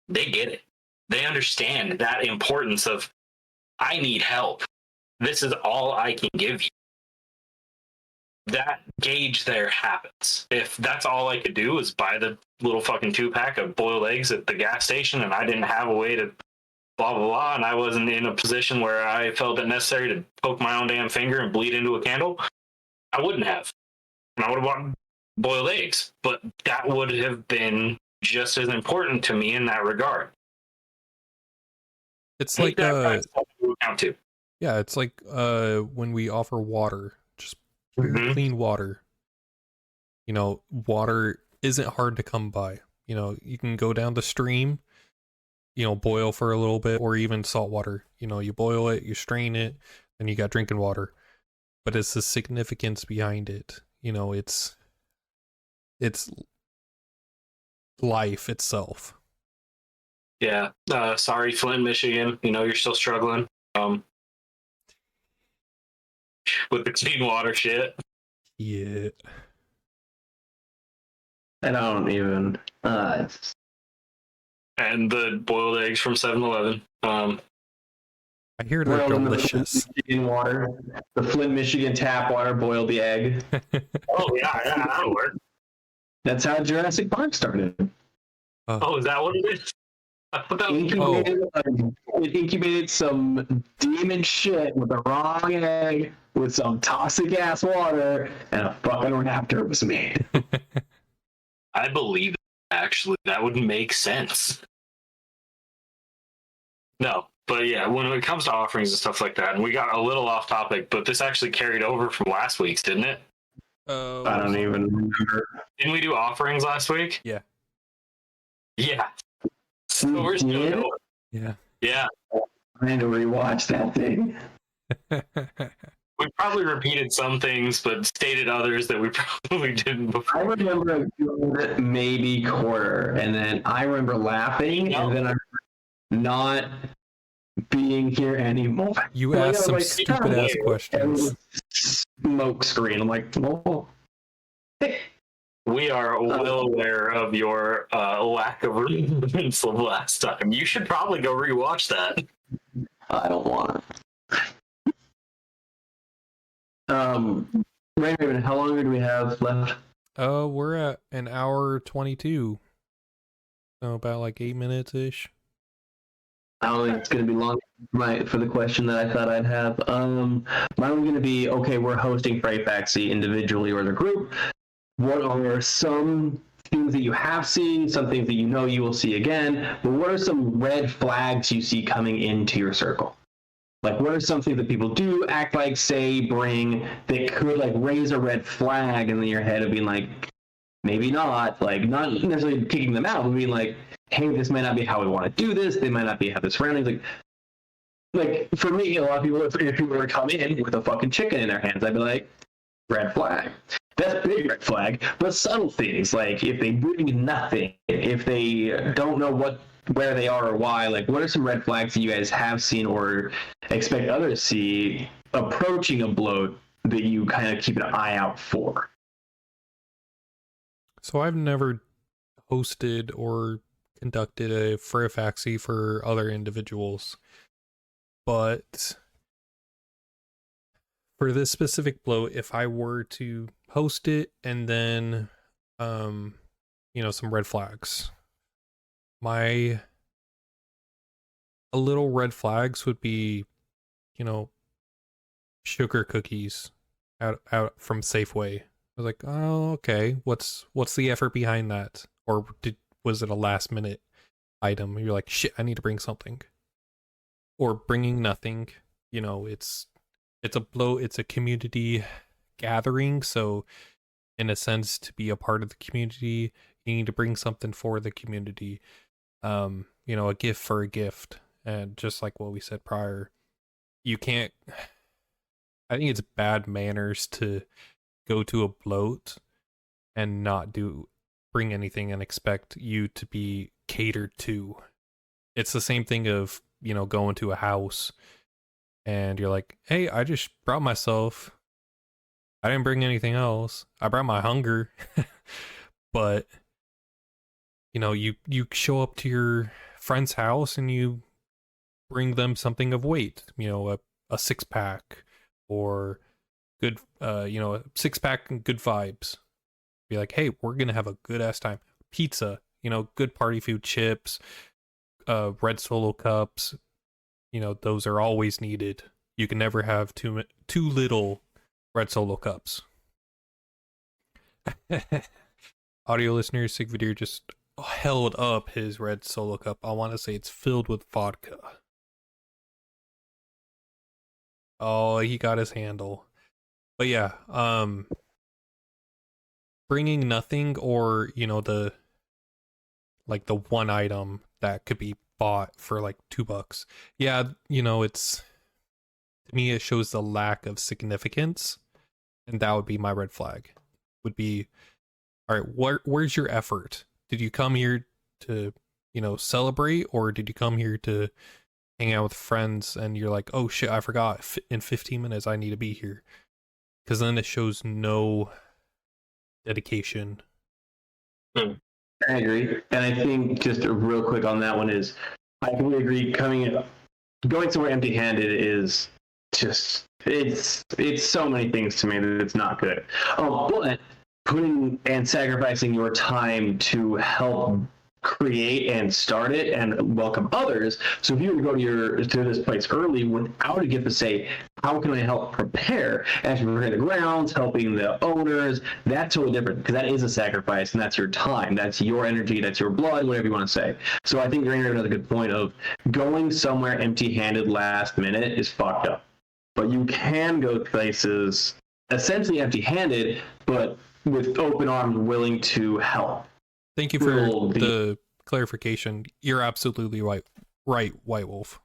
They get it. They understand that importance of, I need help. This is all I can give you. That gauge there happens. If that's all I could do is buy the little fucking 2-pack of boiled eggs at the gas station, and I didn't have a way to blah, blah, blah, and I wasn't in a position where I felt it necessary to poke my own damn finger and bleed into a candle, I wouldn't have. And I would have bought boiled eggs. But that would have been just as important to me in that regard. It's like account too. yeah, it's like when we offer water, just pure clean water. You know, water isn't hard to come by. You know, you can go down the stream, you know, boil for a little bit, or even salt water. You know, you boil it, you strain it, and you got drinking water. But it's the significance behind it. You know, it's life itself. Yeah. Sorry, Flint, Michigan. You know, you're still struggling with the clean water shit. Yeah. I don't even. And the boiled eggs from 7-Eleven. I hear they're delicious. Water, the Flint, Michigan tap water, boiled the egg. Oh, yeah, that'll work. That's how Jurassic Park started. Oh, is that what it is? I thought that was It incubated some demon shit with the wrong egg, with some toxic ass water, and a fucking raptor was made. I believe it, actually. That would make sense. No, but yeah, when it comes to offerings and stuff like that, and we got a little off topic, but this actually carried over from last week's, didn't it? I don't even remember. Didn't we do offerings last week? Yeah. Yeah. So we're still going. Yeah. Yeah. I need to rewatch that thing. We probably repeated some things, but stated others that we probably didn't before. I remember a good maybe quarter, and then I remember laughing, and then I remember not being here anymore. You asked some stupid ass questions. Smoke screen. I'm like, oh. We are well aware of your lack of remembrance of last time. You should probably go rewatch that. I don't want to. Raven, how longer do we have left? We're at an hour 22. So about like 8 minutes ish. I don't think it's going to be long for the question that I thought I'd have. Mine was going to be, okay, we're hosting Freyfaxi individually or as a group. What are some things that you have seen, some things that you know you will see again, but what are some red flags you see coming into your circle? Like, what are some things that people do, act like, say, bring, that could, like, raise a red flag in your head of being like, maybe not, like, not necessarily kicking them out, but being like, hey, this might not be how we want to do this, they might not be how this surroundings, like, for me, a lot of people, if people were to come in with a fucking chicken in their hands, I'd be like, red flag. That's a big red flag. But subtle things, like if they bring nothing, if they don't know where they are or why, like what are some red flags that you guys have seen or expect others to see approaching a bloat that you kind of keep an eye out for? So I've never hosted or conducted a Freyfaxi for other individuals, but for this specific bloat, if I were to host it and then, you know, some red flags, a little red flags would be, you know, sugar cookies out from Safeway. I was like, oh, okay, what's the effort behind that? Or was it a last minute item? You're like, shit, I need to bring something. Or bringing nothing, you know, it's a bloat, it's a community gathering, so in a sense, to be a part of the community, you need to bring something for the community. You know, a gift for a gift. And just like what we said prior, you can't, I think it's bad manners to go to a bloat and not bring anything and expect you to be catered to. It's the same thing of, you know, going to a house and you're like, hey, I just brought myself, I didn't bring anything else. I brought my hunger. But, you know, you show up to your friend's house and you bring them something of weight, you know, a 6-pack or good, you know, a 6-pack and good vibes. Be like, hey, we're going to have a good ass time. Pizza, you know, good party food, chips, red Solo cups, you know, those are always needed. You can never have too little red Solo cups. Audio listeners, Sigvidir just held up his red Solo cup. I want to say it's filled with vodka. Oh, he got his handle. But yeah, bringing nothing, or, you know, the one item that could be bought for like $2. Yeah, you know, it's, to me, it shows the lack of significance, and that would be my red flag. Would be, all right, where's your effort? Did you come here to, you know, celebrate, or did you come here to hang out with friends and you're like, oh shit, I forgot, in 15 minutes I need to be here? Because then it shows no dedication. I agree. And I think just real quick on that one is, I completely agree. Going somewhere empty-handed is just, it's so many things to me that it's not good. But putting and sacrificing your time to help create and start it and welcome others. So if you were to go to this place early without a gift to say, how can I help prepare? Actually preparing the grounds, helping the owners, that's totally different, because that is a sacrifice, and that's your time, that's your energy, that's your blood, whatever you want to say. So I think Rainer has a good point of going somewhere empty-handed last minute is fucked up. But you can go places essentially empty-handed, but with open arms, willing to help. Thank you for the clarification. You're absolutely right, White Wolf.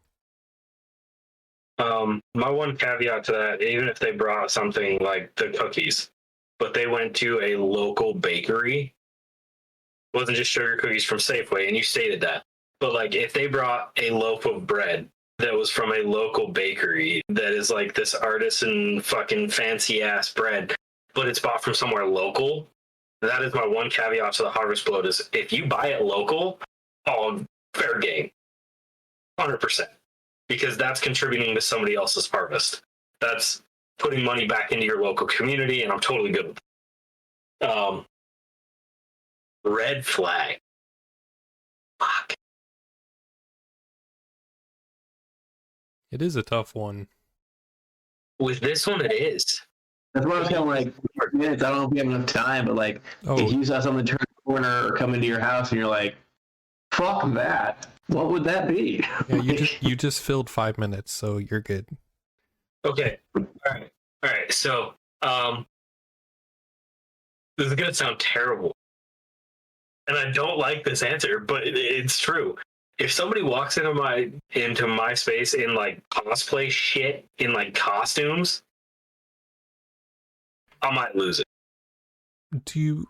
My one caveat to that, even if they brought something like the cookies, but they went to a local bakery, it wasn't just sugar cookies from Safeway, and you stated that. But like, if they brought a loaf of bread that was from a local bakery that is like this artisan fucking fancy ass bread, but it's bought from somewhere local, that is my one caveat to the harvest bloat, is if you buy it local, fair game. 100%. Because that's contributing to somebody else's harvest. That's putting money back into your local community, and I'm totally good with it. Red flag. Fuck. It is a tough one. With this one, it is. That's why I was kind of like, 4 minutes, I don't know if we have enough time, but like, if you saw someone turn the corner or come into your house and you're like, fuck that, what would that be? Yeah, you just filled 5 minutes, so you're good. Okay. All right. So, this is gonna sound terrible, and I don't like this answer, but it's true. If somebody walks into my space in like cosplay shit, in like costumes, I might lose it. Do you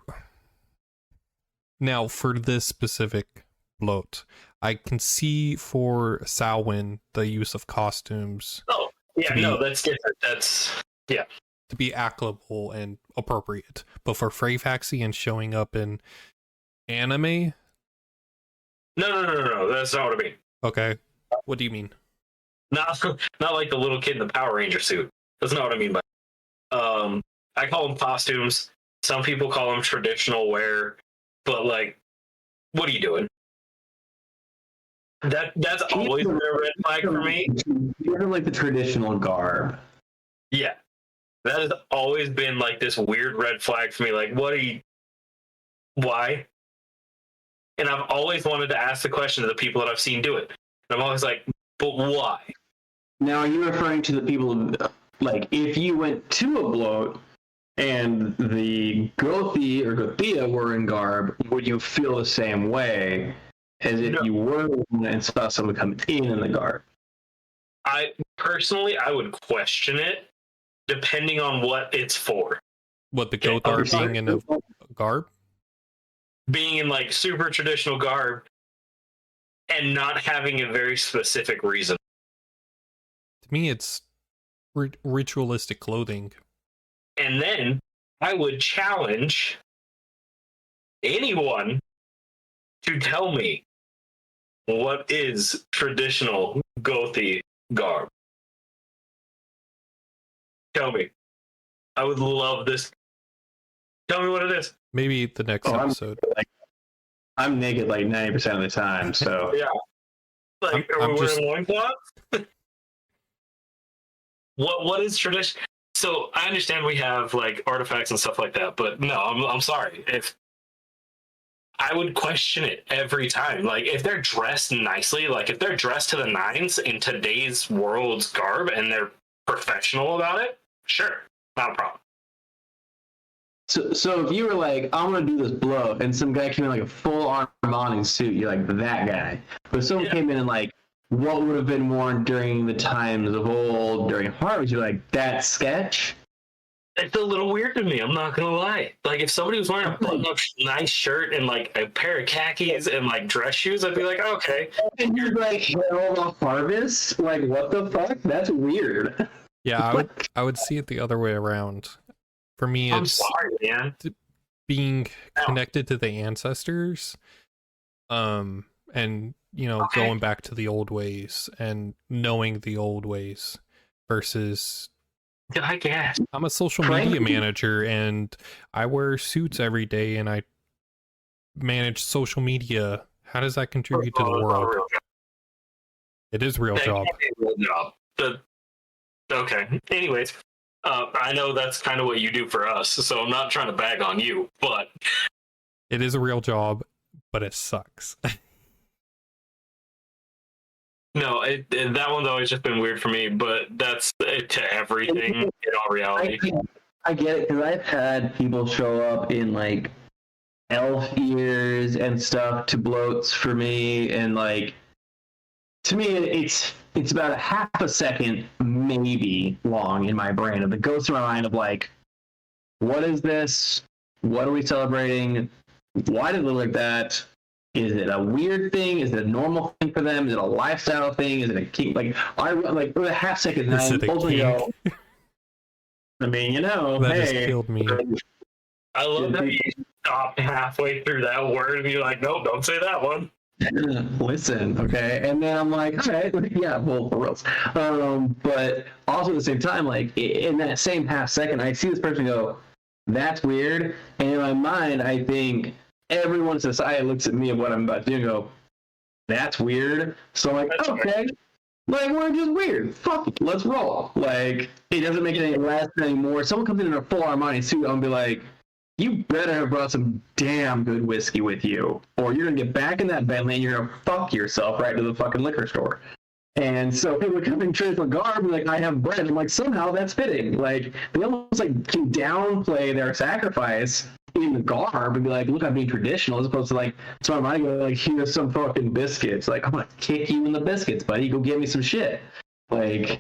now, for this specific bloat, I can see for Samhain the use of costumes. Oh, yeah, no, that's different. That's, yeah. To be applicable and appropriate. But for Freyfaxi and showing up in anime? No, that's not what I mean. Okay. What do you mean? Not like the little kid in the Power Ranger suit. That's not what I mean by I call them costumes. Some people call them traditional wear, but like, what are you doing? That's always been a red flag for me. You're like the traditional garb. Yeah, that has always been like this weird red flag for me. Like, why? And I've always wanted to ask the question to the people that I've seen do it. And I'm always like, but why? Now, are you referring to the people, like, if you went to a bloat and the Gothi or Gothia were in garb, would you feel the same way as if you were and saw someone come in the garb? I would question it, depending on what it's for. What, the Goth are being in a garb? Being in like super traditional garb and not having a very specific reason. To me, it's ritualistic clothing. And then I would challenge anyone to tell me what is traditional Gothi garb. Tell me. I would love this. Tell me what it is. Maybe the next episode. I'm naked like 90% of the time, so Yeah. Like, are we wearing loincloths? What is tradition? So I understand we have like artifacts and stuff like that, but no, I'm sorry. If I would question it every time. Like if they're dressed nicely, like if they're dressed to the nines in today's world's garb and they're professional about it, sure, not a problem. So if you were like, I want to do this blow, and some guy came in like a full Armani suit, you're like, that guy. But if someone came in and like, what would have been worn during the times of old, during harvest, you're like, that sketch? It's a little weird to me, I'm not gonna lie. Like if somebody was wearing a button-up nice shirt and like a pair of khakis and like dress shoes, I'd be like, okay. And you're like, herald of harvest? Like, what the fuck? That's weird. Yeah, I would see it the other way around. For me, I'm it's sorry, man. being connected to the ancestors, and going back to the old ways and knowing the old ways versus. I guess I'm a social media manager and I wear suits every day and I manage social media. How does that contribute to the world? It is a real job. Okay. Anyways, I know that's kind of what you do for us, so I'm not trying to bag on you, but it is a real job, but it sucks. No, that one's always just been weird for me, but that's to everything in all reality. I get it, because I've had people show up in like elf ears and stuff to bloats for me, and like to me it's about a half a second maybe long in my brain, and it goes through my mind of like, what is this? What are we celebrating? Why did it look like that? Is it a weird thing? Is it a normal thing for them? Is it a lifestyle thing? Is it a kink? Like I like for a half second, and I ultimately go. I mean, that just killed me. I love that you stopped halfway through that word and you're like, nope, don't say that one. Listen, okay, and then I'm like, all right, yeah, well, for reals. But also at the same time, like in that same half second, I see this person go, "That's weird," and in my mind, I think everyone in society looks at me and what I'm about to do and go, "That's weird." So I'm like, okay, like we're just weird. Fuck it, let's roll. Like it doesn't make it any less anymore. Someone comes in a full Armani suit, I'm gonna be like, you better have brought some damn good whiskey with you, or you're gonna get back in that Bentley and you're gonna fuck yourself right to the fucking liquor store. And so people come in traditional garb, and like, I have bread. I'm like, somehow that's fitting. Like they almost like can downplay their sacrifice in the garb and be like, look, I'm being traditional, as opposed to like, so I'm going like, here's some fucking biscuits. Like, I'm gonna kick you in the biscuits, buddy. Go get me some shit. Like,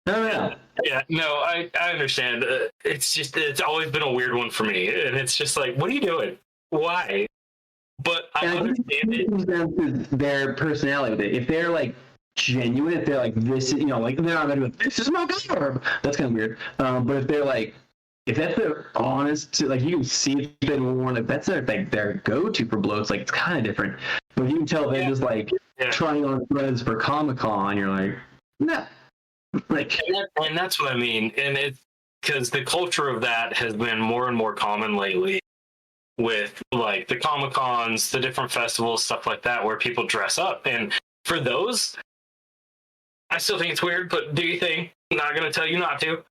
I don't know. Yeah, no, I understand. It's always been a weird one for me, and it's just like, what are you doing? Why? But I understand it. Comes down to their personality with it. If they're like genuine, if they're like, this is, like they're not gonna be like, this is my garb. That's kind of weird. But if they're like, if that's their honest, like you can see if they've been worn, if that's their go-to for bloats, like it's kind of different. But you can tell they're just like trying on threads for Comic-Con. You're like, nah. Like, and that's what I mean, and it's because the culture of that has been more and more common lately with like the Comic-Cons, the different festivals, stuff like that, where people dress up. And for those, I still think it's weird, but do you think? I'm not going to tell you not to.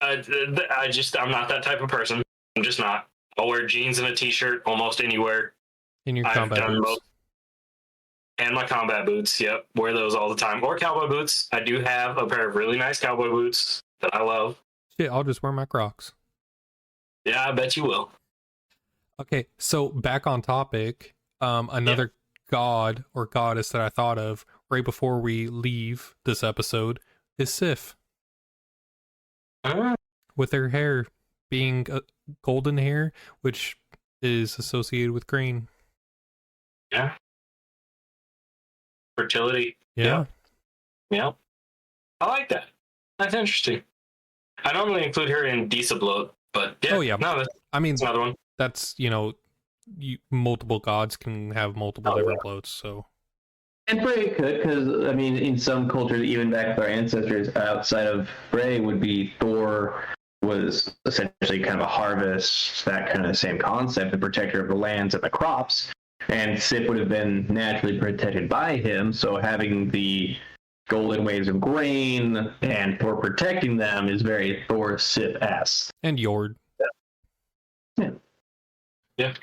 I'm not that type of person. I'm just not. I'll wear jeans and a t-shirt almost anywhere. In your combat boots. And my combat boots, yep. Wear those all the time. Or cowboy boots. I do have a pair of really nice cowboy boots that I love. Shit, I'll just wear my Crocs. Yeah, I bet you will. Okay, so back on topic, another god or goddess that I thought of right before we leave this episode is Sif. With her hair being golden hair, which is associated with grain. Yeah. Fertility. Yeah. I like that. That's interesting. I normally include her in Decibloat, but yeah. Oh, yeah. No, that's I mean, another one. that's, multiple gods can have multiple different bloats, so. And Frey could, because, I mean, in some cultures, even back with our ancestors, outside of Frey would be Thor was essentially kind of a harvest, that kind of same concept, the protector of the lands and the crops. And Sif would have been naturally protected by him, so having the golden waves of grain and Thor protecting them is very Thor Sif-esque. And Yord. Yeah,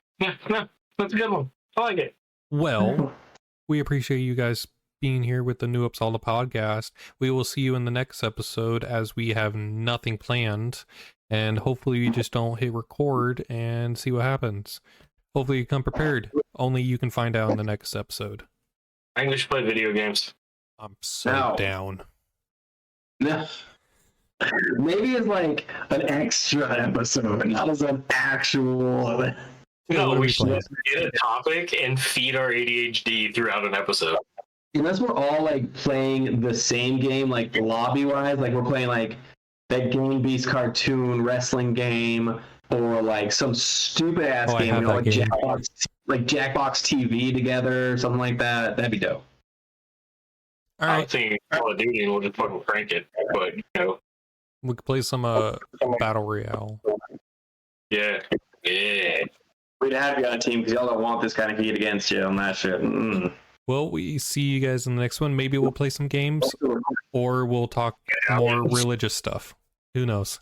no, that's a good one. I like it. Well, we appreciate you guys being here with the New Uppsala podcast. We will see you in the next episode as we have nothing planned, and hopefully you just don't hit record and see what happens. Hopefully you come prepared. Only you can find out in the next episode. I think we should play video games. I'm so down. No. Maybe it's like an extra episode, not as an actual. No, we should get a topic and feed our ADHD throughout an episode. Unless we're all like playing the same game, like lobby wise, like we're playing like that Game Beast cartoon wrestling game, or like some stupid ass game, like Jackbox TV together, something like that. That'd be dope. All right. I'm thinking Call of Duty and we'll just fucking crank it, but we could play some Battle Royale. Yeah. We'd have you on a team because y'all don't want this kind of heat against you on that shit. Well, we see you guys in the next one. Maybe we'll play some games, or we'll talk more religious stuff. Who knows?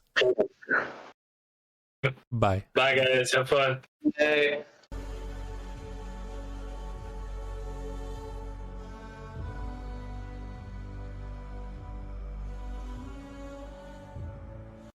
Bye. Bye, guys. Have fun. Hey.